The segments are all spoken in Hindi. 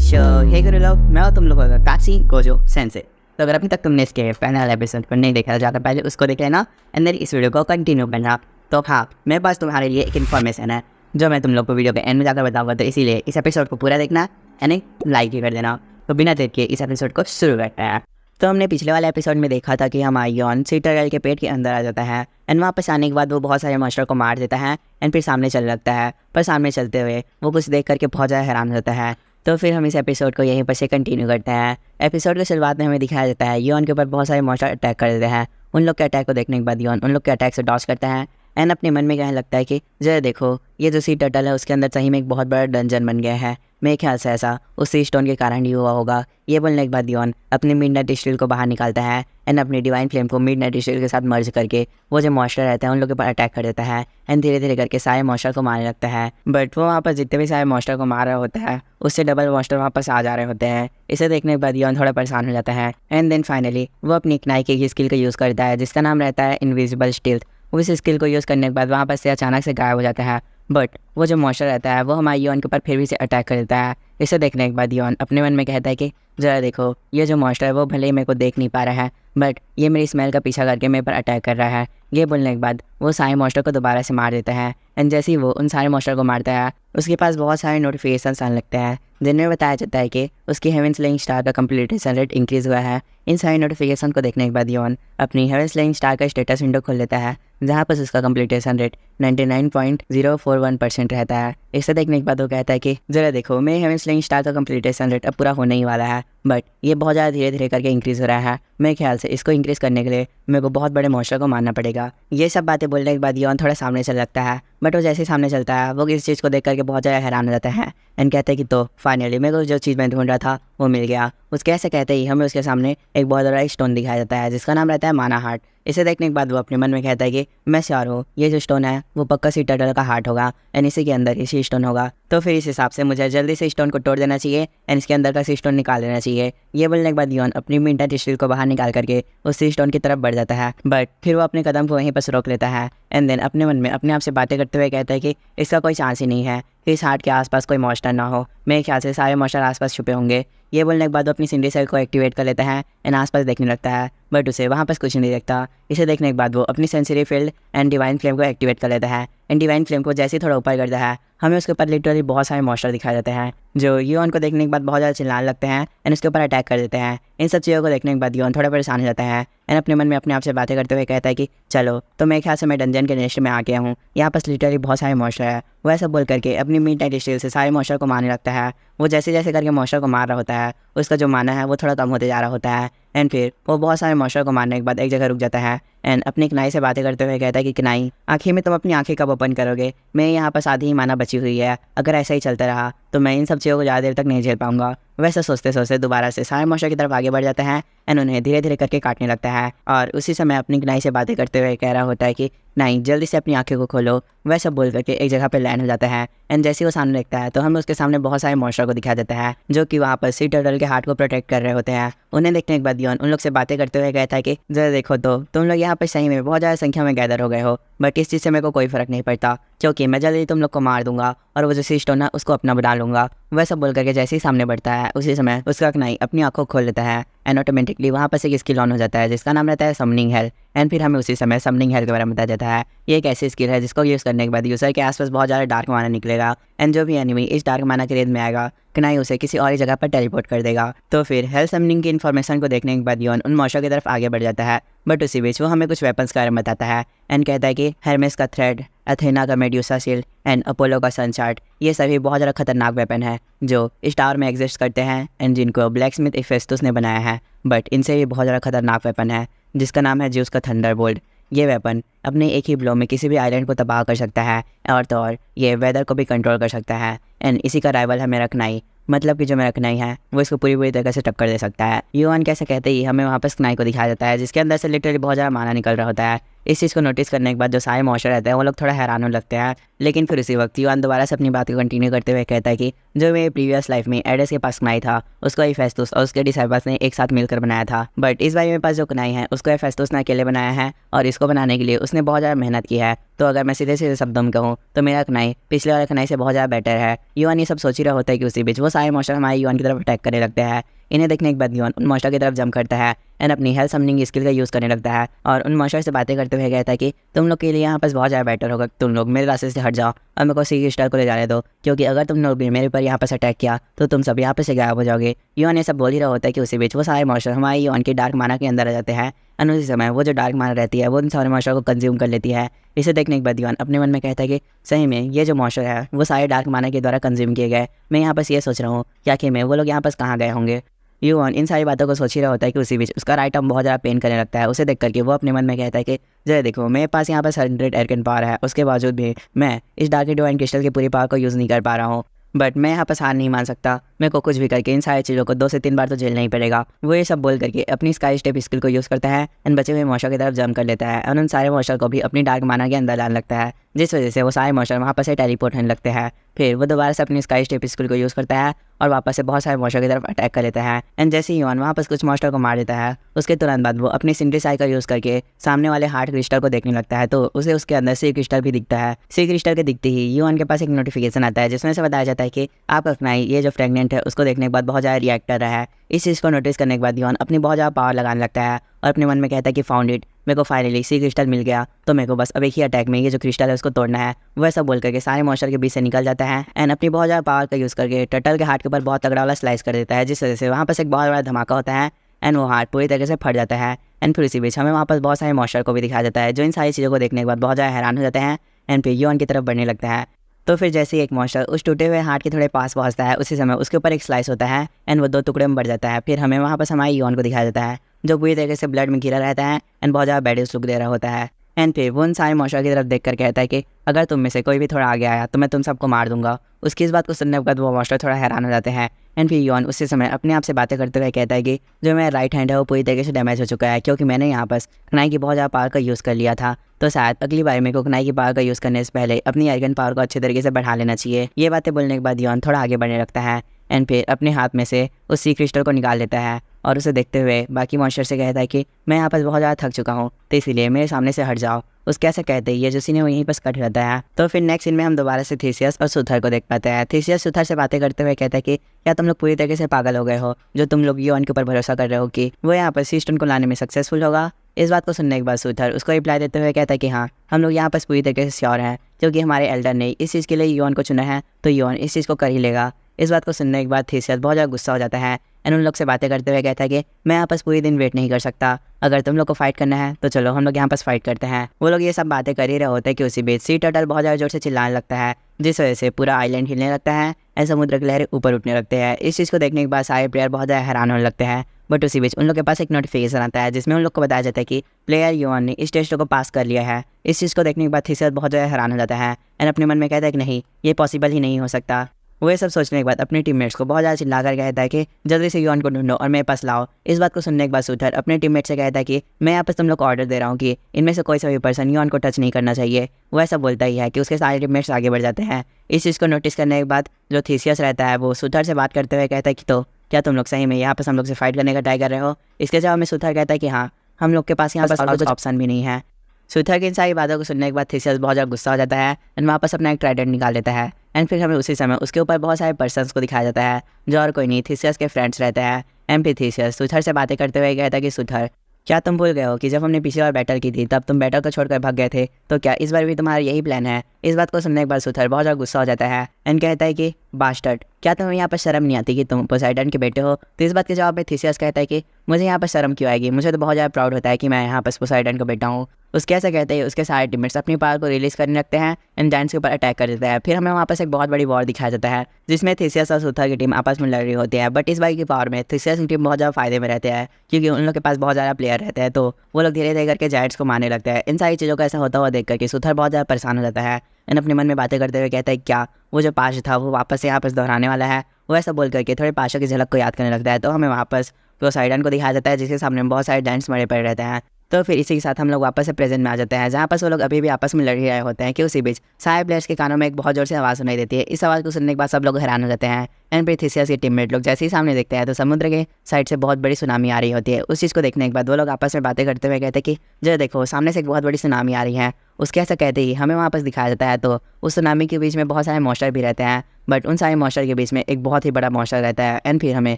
हे गुरु लोग, मैं हूं तुम लोगों का काची गोजो सेंसे। तो अगर अभी तक तुमने इसके पहले वाले एपिसोड को नहीं देखा जाता पहले उसको देख लेना एंड देन इस वीडियो को कंटिन्यू करना। तो हाँ, मेरे पास तुम्हारे लिए एक इन्फॉर्मेशन है जो मैं तुम लोग को वीडियो के एंड में जाकर बताऊंगा, तो इसीलिए इस एपिसोड को पूरा देखना एंड एक लाइक भी कर देना। तो बिना देर के इस एपिसोड को शुरू करते हैं। तो हमने पिछले वाले एपिसोड में देखा था कि हमारा यॉन सीटरल के पेट के अंदर आ जाता है एंड वापस आने के बाद वो बहुत सारे मॉन्स्टर को मार देता है एंड फिर सामने चल लगता है। पर सामने चलते हुए वो कुछ देख करके बहुत ज़्यादा हैरान होता है। तो फिर हम इस एपिसोड को यहीं पर से कंटिन्यू करते हैं। एपिसोड की शुरुआत में हमें दिखाया जाता है यॉन के ऊपर बहुत सारे मॉन्स्टर अटैक कर देते हैं। उन लोग के अटैक को देखने के बाद यॉन उन लोग के अटैक से डॉज करता है एंड अपने मन में कहने लगता है कि जरा देखो, ये जो सी टर्टल है उसके अंदर सही में एक बहुत बड़ा डंजन बन गया है। मेरे ख्याल से ऐसा उस सी स्टोन के कारण ही हुआ होगा। ये बोलने के बाद यॉन अपनी मिडनाइट स्टील को बाहर निकालता है एंड अपनी डिवाइन फ्लेम को मिडनाइट स्टील के साथ मर्ज करके वो जो मॉन्स्टर रहते हैं उन लोगों के ऊपर अटैक कर देता है एंड धीरे धीरे करके सारे मॉन्स्टर को मारने लगता है। बट वो वहाँ पर जितने भी सारे मॉन्स्टर को मार रहा होता है उससे डबल मॉन्स्टर वापस आ जा रहे होते हैं। इसे देखने के बाद यॉन थोड़ा परेशान हो जाता है एंड देन फाइनली वो अपनी इकनाई की स्किल का यूज़ करता है जिसका नाम रहता है इनविजिबल स्टील्थ। उस स्किल को यूज़ करने के बाद वहाँ पर से अचानक से गायब हो जाता है। बट वो जो मॉन्स्टर रहता है वो हमारे यॉन के ऊपर फिर भी से अटैक कर देता है। इसे देखने के बाद यॉन अपने मन में कहता है कि ज़रा देखो, ये जो मॉन्स्टर है वो भले ही मेरे को देख नहीं पा रहा है बट ये मेरी स्मेल का पीछा करके मेरे पर अटैक कर रहा है। ये बोलने के बाद वो सारे मॉन्स्टर को दोबारा से मार देता है एंड जैसे ही वो उन सारे मॉन्स्टर को मारता है उसके पास बहुत सारे नोटिफिकेशन आने लगते हैं जिनमें बताया जाता है कि उसकी हेवन स्लेइंग स्टार का कंप्लीटेशन रेट इंक्रीज़ हुआ है। इन सारे नोटिफिकेशन को देखने के बाद यॉन अपनी हेवन स्लेइंग स्टार का स्टेटस विंडो खोल लेता है जहाँ पर उसका कंप्लीटेशन रेट 99.041% रहता है। इसे देखने के बाद वो कहता है कि ज़रा देखो, मेरे हेवन स्लेइंग स्टार का कंप्लीटेशन रेट अब पूरा होने ही वाला है बट ये बहुत ज़्यादा धीरे धीरे करके इंक्रीज़ हो रहा है। मेरे ख्याल से इसको इंक्रीज़ करने के लिए मेरे को बहुत बड़े मॉन्स्टर को मारना पड़ेगा। ये सब बातें बोलने के बाद यॉन थोड़ा सामने चल लगता है बट वो जैसे ही सामने चलता है वो इस चीज़ को देख करके बहुत ज़्यादा हैरान हो जाता है एंड कहते हैं कि तो फाइनली मेरे को जो चीज़ मैं ढूंढ रहा था वो मिल गया। उसके ऐसे कहते ही हमें उसके सामने एक बहुत बड़ा स्टोन दिखाया जाता है जिसका नाम रहता है माना हार्ट। इसे देखने के बाद वो अपने मन में कहता है कि मैं श्योर हूँ ये जो स्टोन है वो पक्का सी टर्टल का हार्ट होगा एंड इसी के अंदर इसी स्टोन होगा। तो फिर इस हिसाब से मुझे जल्दी से स्टोन को तोड़ देना चाहिए एंड इसके अंदर का सी स्टोन निकाल देना चाहिए। ये बोलने के बाद यॉन अपनी मिडनाइट स्टील को बाहर निकाल करके उस सी स्टोन की तरफ बढ़ जाता है बट फिर वो अपने कदम को वहीं पर रोक लेता है एंड देन अपने मन में अपने आप से बातें करते हुए कहता है कि इसका कोई चांस ही नहीं है कि इस हार्ट के आसपास कोई मॉन्स्टर ना हो। मेरे ख्याल से सारे मॉन्स्टर आसपास छुपे होंगे। ये बोलने के बाद वो अपनी सिंडी सेल को एक्टिवेट कर लेता है एंड आसपास देखने लगता है बट उसे वहाँ पर कुछ नहीं दिखता। इसे देखने के बाद वो अपनी sensory field and divine flame को एक्टिवेट कर लेता है एंड डिवाइन फ्लेम को जैसे ही थोड़ा ऊपर करता है हमें उसके ऊपर लिटरली बहुत सारे मॉन्स्टर दिखाई देते हैं जो यॉन को देखने के बाद बहुत ज़्यादा चिल्लाने लगते हैं एंड उसके ऊपर अटैक कर देते हैं। इन सब चीज़ों को देखने के बाद यॉन थोड़ा परेशान हो जाता है एंड अपने मन में अपने आप से बातें करते हुए कहता है कि चलो, तो मेरे ख्याल से मैं डंजन के नेक्स्ट में आ गया हूँ, यहाँ पर लिटरली बहुत सारे मॉन्स्टर है। वो ऐसा बोल करके अपनी मिडनाइट स्टील से सारे मॉन्स्टर को मारने लगता है। वो जैसे जैसे करके मॉन्स्टर को मार रहा होता है उसका जो माना है वो थोड़ा कम होते जा रहा होता है एंड फिर वो बहुत सारे मॉन्स्टर को मारने के बाद एक जगह रुक जाता है एंड अपनी किनाई से बातें करते हुए कहता है कि किनाई, आखिर में तुम अपनी आंखें कब ओपन करोगे? मैं यहाँ पर आधी ही माना बची हुई है। अगर ऐसा ही चलता रहा तो मैं इन सब चीज़ों को ज़्यादा देर तक नहीं झेल पाऊंगा। वैसा सोचते सोचते दोबारा से सारे मॉन्स्टर की तरफ आगे बढ़ जाता है एंड उन्हें धीरे धीरे करके काटने लगता है और उसी समय अपनी किनाई से बातें करते हुए कह रहा होता है कि नहीं, जल्दी से अपनी आंखें को खोलो। वैसा बोल करके एक जगह पे लैंड हो जाता है एंड जैसे ही वो सामने देखता है तो हमें उसके सामने बहुत सारे मॉन्स्टर को दिखा देता है जो कि वहाँ पर सी टर्टल के हार्ट को प्रोटेक्ट कर रहे होते हैं। उन्हें देखने के बाद यॉन उन लोग से बातें करते हुए कहता है कि जरा देखो, तो तुम लोग यहाँ पर सही में बहुत ज़्यादा संख्या में गैदर हो गए हो बट इस चीज़ से मेरे को कोई फ़र्क नहीं पड़ता क्योंकि मैं जल्दी तुम लोग को मार दूंगा और वो जो सी स्टोन है उसको अपना बना लूँगा। वैसा बोल करके जैसे ही सामने बढ़ता है उसी समय उसका किनाई अपनी आंखों खोल लेता है एंड ऑटोमेटिकली वहाँ पर से एक स्किल ऑन हो जाता है जिसका नाम रहता है समनिंग हेल एंड फिर हमें उसी समय समनिंग हेल के बारे में बताया जाता है। ये एक ऐसी स्किल है जिसको यूज़ करने के बाद यूज़र के आसपास बहुत ज़्यादा डार्क माना निकलेगा एंड जो भी एनिमी इस डार्क माना के रेंज में आएगा किनाई उसे किसी और जगह पर टेलीपोर्ट कर देगा। तो फिर हेल समनिंग की इन्फॉर्मेशन को देखने के बाद यॉन उन मॉन्स्टर की तरफ आगे बढ़ जाता है बट उसी बीच वो हमें कुछ वेपन्स के बारे में बताता है एंड कहता है कि हेरमेस का थ्रेड, अथेना का मेड्यूसा शील्ड एंड अपोलो का सनचार्ट, ये सभी बहुत ज़्यादा खतरनाक वेपन है जो इस टावर में एग्जिस्ट करते हैं एंड जिनको ब्लैक स्मिथ इफेस्टस ने बनाया है। बट इनसे भी बहुत ज़्यादा खतरनाक वेपन है जिसका नाम है ज्यूस का थंडरबोल्ट। ये वेपन अपने एक ही ब्लो में किसी भी आइलैंड को तबाह कर सकता है और तो और ये वेदर को भी कंट्रोल कर सकता है एंड इसी का राइवल है मेरा किनाई। मतलब कि जो मेरा किनाई है वो इसको पूरी तरह से टक्कर दे सकता है। यूआन कैसे कहते ही हमें वहाँ पर किनाई को दिखाया जाता है जिसके अंदर से लिटरली बहुत ज़्यादा माना निकल रहा होता है इस चीज़ को नोटिस करने के बाद जो सारे मॉन्स्टर रहते हैं वो लोग थोड़ा हैरान होने लगते हैं। लेकिन फिर उसी वक्त युआन दोबारा से अपनी बात को कंटिन्यू करते हुए कहता है कि जो मेरे प्रीवियस लाइफ में एडस के पास कनाई था उसको हेफेस्टस और उसके डिसाइपल्स ने एक साथ मिलकर बनाया था, बट इस बार मेरे पास जो कनाई है उसको हेफेस्टस ने अकेले बनाया है और इसको बनाने के लिए उसने बहुत ज़्यादा मेहनत की है। तो अगर मैं सीधे सीधे शब्दों में कहूँ तो मेरा कनाई पिछले वाले कनाई से बहुत ज़्यादा बेटर है। युआन ये सब सोच ही रहा होता है कि उसी बीच वो सारे मॉन्स्टर हमारे युआन की तरफ अटैक करने लगते हैं। इन्हें देखने के बाद युआन उन मॉन्स्टर की तरफ जंप करता है एंड अपनी हेल्थ समनिंग स्किल का यूज़ करने लगता है और उन मॉन्स्टर से बातें करते हुए कहता है कि तुम लोग के लिए यहाँ पास बहुत ज़्यादा बेटर होगा, तुम लोग मेरे रास्ते से हट जाओ और मेरे को सी क्रिस्टल को ले जाने दो, क्योंकि अगर तुम लोग भी मेरे पर यहाँ पास अटैक किया तो तुम सब यहाँ पे से गायब हो जाओगे। युआन ये सब बोल ही रहा होता है कि उसी बीच वो सारे मॉन्स्टर हमारे युआन के डार्क माना के अंदर आ जाते हैं एंड उसी समय वो जो डार्क माना रहती है वो उन सारे मॉन्स्टर को कंज्यूम कर लेती है। इसे देखने के बाद युआन अपने मन में कहता है कि सही में ये जो मॉन्स्टर है वो सारे डार्क माना के द्वारा कंज्यूम किए गए। मैं यहाँ पास ये सोच रहा हूँ कि आखिर में वो लोग यहाँ पास कहाँ गए होंगे। युआन इन सारी बातों को सोच ही रहा होता है कि उसी बीच उसका राइट आर्म बहुत ज़्यादा पेन करने लगता है। उसे देख करके वो अपने मन में कहता है कि जरा देखो मेरे पास यहाँ पर 100 एरकन पावर है, उसके बावजूद भी मैं इस डार्क डिवाइन क्रिस्टल की पूरी पावर को यूज़ नहीं कर पा रहा हूँ, बट मैं यहाँ पर हार नहीं मान सकता। मेरे को कुछ भी करके इन सारी चीज़ों को 2 से 3 बार तो झेलना ही पड़ेगा। वो ये सब बोल करके अपनी स्काई स्टेप स्किल को यूज़ करता है एंड बचे हुए मॉन्स्टर की तरफ जंप कर लेता है और उन सारे मॉन्स्टर को भी अपनी डार्क माना के अंदर डालने लगता है, जिस वजह से वो सारे मॉन्स्टर वहाँ पर से टेलीपोर्ट होने लगते हैं। फिर वो दोबारा से अपनी स्काई स्टेप स्किल को यूज़ करता है और वापस से बहुत सारे मॉन्स्टर की तरफ अटैक कर लेता है एंड जैसे ही युआन वहाँ पर कुछ मॉन्स्टर को मार देता है उसके तुरंत बाद वो अपनी सिंथेसाइज का यूज़ करके सामने वाले हार्ट क्रिस्टल को देखने लगता है। तो उसे उसके अंदर सी क्रिस्टल भी दिखता है। सी क्रिस्टल के दिखते ही युआन के पास एक नोटिफिकेशन आता है जिसमें से बताया जाता है कि आपका कनाई ये जो प्रेग्नेंट है उसको देखने के बाद बहुत ज़्यादा रिएक्ट कर रहा है। इस चीज़ को नोटिस करने के बाद युआन अपनी बहुत ज़्यादा पावर लगाने लगता है और अपने मन में कहता है कि फाउंड इट, मेरे को फाइनली सी क्रिस्टल मिल गया, तो मेरे को बस अब एक ही अटैक में ये जो क्रिस्टल है उसको तोड़ना है। वैसा बोल करके सारे मॉन्स्टर के बीच से निकल जाता है एंड अपनी बहुत ज़्यादा पावर का यूज़ करके टर्टल के हार्ट के ऊपर बहुत तगड़ा वाला स्लाइस कर देता है, जिस वजह से वहाँ पर एक बहुत बड़ा धमाका होता है एंड वो हार्ट पूरी तरीके से फट जाता है। एंड फिर इसी बीच हमें वहाँ पर बहुत सारे मॉन्स्टर को भी दिखाया जाता है जो इन सारी चीज़ों को देखने के बाद बहुत ज़्यादा हैरान हो जाते हैं एंड फिर युआन की तरफ बढ़ने लगता है। तो फिर जैसे ही एक मॉन्स्टर उस टूटे हुए हार्ट के थोड़े पास पहुँचता है उसी समय उसके ऊपर एक स्लाइस होता है एंड वो 2 टुकड़े में बढ़ जाता है। फिर हमें वहाँ पर हमारे युआन को दिखाया जाता है जो पूरी तरीके से ब्लड में घिरा रहता है एंड बहुत ज़्यादा बैड लुक दे रहा होता है। एंड फिर वो उन सारे मॉन्स्टर की तरफ देख कर कहता है कि अगर तुम में से कोई भी थोड़ा आगे आया तो मैं तुम सबको मार दूंगा। उसकी इस बात को सुनने के बाद वो मॉन्स्टर थोड़ा हैरान हो जाते हैं एंड फिर युआन उसी समय अपने आप से बातें करते हुए कहता है कि जो मेरा राइट हैंड है वो पूरी तरीके से डैमेज हो चुका है, क्योंकि मैंने यहाँ पर कनाई की बहुत ज़्यादा पावर का यूज़ कर लिया था। तो शायद अगली बार मेरे को कनाई की पावर का यूज़ करने से पहले अपनी एर्गन पावर को अच्छे तरीके से बढ़ा लेना चाहिए। ये बातें बोलने के बाद युआन थोड़ा आगे बढ़ने लगता है एंड फिर अपने हाथ में से उस सी क्रिस्टल को निकाल लेता है और उसे देखते हुए बाकी मॉन्स्टर से कहता है कि मैं यहाँ पर बहुत ज़्यादा थक चुका हूँ, तो इसीलिए मेरे सामने से हट जाओ। उसके ऐसे कहते ही ये जो सीन है वो यहीं पर कट रहता है। तो फिर नेक्स्ट सीन में हम दोबारा से थीसियस और सुथर को देख पाते हैं। थीसियस सुथर से बातें करते हुए कहता है कि क्या तुम लोग पूरी तरीके से पागल हो गए हो जो तुम लोग युआन के ऊपर भरोसा कर रहे हो कि वो यहाँ पर सी स्टोन को लाने में सक्सेसफुल होगा। इस बात को सुनने के बाद सुथर उसको रिप्लाई देते हुए कहता है कि हाँ, हम लोग यहाँ पर पूरी तरीके से श्योर हैं, क्योंकि हमारे एल्डर ने इस चीज़ के लिए युआन को चुना है तो युआन इस चीज़ को कर ही लेगा। इस बात को सुनने के बाद थीसियस बहुत ज़्यादा गुस्सा हो जाता है एंड उन लोग से बातें करते हुए कहता है कि मैं यहाँ पास पूरी दिन वेट नहीं कर सकता, अगर तुम लोग को फाइट करना है तो चलो हम लोग यहाँ पास फाइट करते हैं। वो लोग ये सब बातें कर ही रहे होते हैं कि उसी बीच सी टर्टल बहुत ज़्यादा जोर से चिल्लाने लगता है, जिस वजह से पूरा आइलैंड हिलने लगता है एंड समुद्र की लहरें ऊपर उठने लगते हैं। इस चीज़ को देखने के बाद सारे प्लेयर बहुत ज़्यादा हैरान होने लगते हैं, बट उसी बीच उन लोग के पास एक नोटिफिकेशन आता है जिसमें उन लोग को बताया जाता है कि प्लेयर युआन ने इस टेस्ट को पास कर लिया है। इस चीज़ को देखने के बाद थीसियस बहुत ज़्यादा हैरान हो जाता है एंड अपने मन में कहता है कि नहीं, ये पॉसिबल ही नहीं हो सकता। वो ये सब सोचने के बाद अपने टीममेट्स को बहुत ज़्यादा चिल्ला कर कहता है कि जल्दी से युआन को ढूंढो और मेरे पास लाओ। इस बात को सुनने के बाद सुथर अपने टीममेट से कहता है कि मैं यहाँ पर तुम लोग को ऑर्डर दे रहा हूँ कि इनमें से कोई सा भी पर्सन युआन को टच नहीं करना चाहिए। वो ऐसा बोलता ही है कि उसके सारे टीममेट्स आगे बढ़ जाते हैं। इस चीज़ को नोटिस करने के बाद जो थीसियस रहता है वो सुथर से बात करते हुए कहता है कि तो क्या तुम लोग सही में यहाँ पर हम लोग से फाइट करने का ट्राई कर रहे हो। इसके जवाब में सुथर कहता है कि हाँ, हम लोग के पास यहाँ पर कुछ ऑप्शन भी नहीं है। सुथर की इन सारी बातों को सुनने के बाद थीसियस बहुत ज़्यादा गुस्सा हो जाता है एंड वापस अपना एक ट्राइडेंट निकाल लेता है एंड फिर हमें उसी समय उसके ऊपर बहुत सारे पर्सन्स को दिखाया जाता है जो और कोई नहीं थीसियस के फ्रेंड्स रहते हैं। एंड फिर थीसियस सुथर से बातें करते हुए कहता है कि सुथर, क्या तुम भूल गए हो कि जब हमने पिछली बार बैटल की थी तब तुम बैटल को छोड़कर भाग गए थे, तो क्या इस बार भी तुम्हारा यही प्लान है। इस बात को सुनने के बाद सुथर बहुत ज़्यादा गुस्सा हो जाता है एंड कहता है कि बास्टर्ड, क्या तुम्हें यहाँ पर शर्म नहीं आती कि तुम पोसाइडन के बेटे हो। तो इस बात के जवाब में थीसियस कहता है कि मुझे यहाँ पर शर्म क्यों आएगी, मुझे तो बहुत ज़्यादा प्राउड होता है कि मैं यहाँ पर पोसाइडन का बेटा हूँ। उसके ऐसा कहते ही उसके सारे टीममेट्स अपनी पावर को रिलीज करने लगते हैं एंड जायंट्स के ऊपर अटैक कर देता है। फिर हमें वहाँ पर एक बहुत बड़ी वॉर दिखाया जाता है जिसमें थीसियस और सुथर की टीम आपस में लड़ रही होती है। बट इस बार की पावर में थीसियस की टीम बहुत ज़्यादा फायदे में रहते हैं क्योंकि उन लोग के पास बहुत ज़्यादा प्लेयर रहते हैं, तो वो लोग धीरे धीरे करके जायंट्स को मारने लगते हैं। इन सारी चीज़ों का ऐसा होता हुआ देख करके सुथर बहुत ज़्यादा परेशान हो जाता है एंड अपने मन में बातें करते हुए कहता है क्या वो जो पाश था वो वापस से यहाँ पर दोहराने वाला है। वो ऐसा बोल करके थोड़े पाशा की झलक को याद करने लगता है। तो हमें वापस पोसाइडन को दिखाया जाता है जिसके सामने बहुत सारे जायंट्स मरे पड़े रहते हैं तो फिर इसी के साथ हम लोग वापस से प्रेजेंट में आ जाते हैं, जहाँ पर वो लोग अभी भी आपस में लड़ ही रहे होते हैं कि उसी बीच सारे प्लेयर्स के कानों में एक बहुत जोर से आवाज़ सुनाई देती है। इस आवाज़ को सुनने के बाद सब लोग हैरान हो जाते हैं। एंड फिर थिसियस के टीममेट लोग जैसे ही सामने देखते हैं तो समुद्र के साइड से बहुत बड़ी सुनामी आ रही होती है। उस चीज़ को देखने के बाद वो लोग आपस में बातें करते हुए कहते हैं कि जो देखो सामने से एक बहुत बड़ी सुनामी आ रही है। उसके ऐसा कहते ही हमें वापस दिखाया जाता है तो उस सुनामी के बीच में बहुत सारे मॉन्स्टर भी रहते हैं, बट उन सारे मॉन्स्टर के बीच में एक बहुत ही बड़ा मॉन्स्टर रहता है। एंड फिर हमें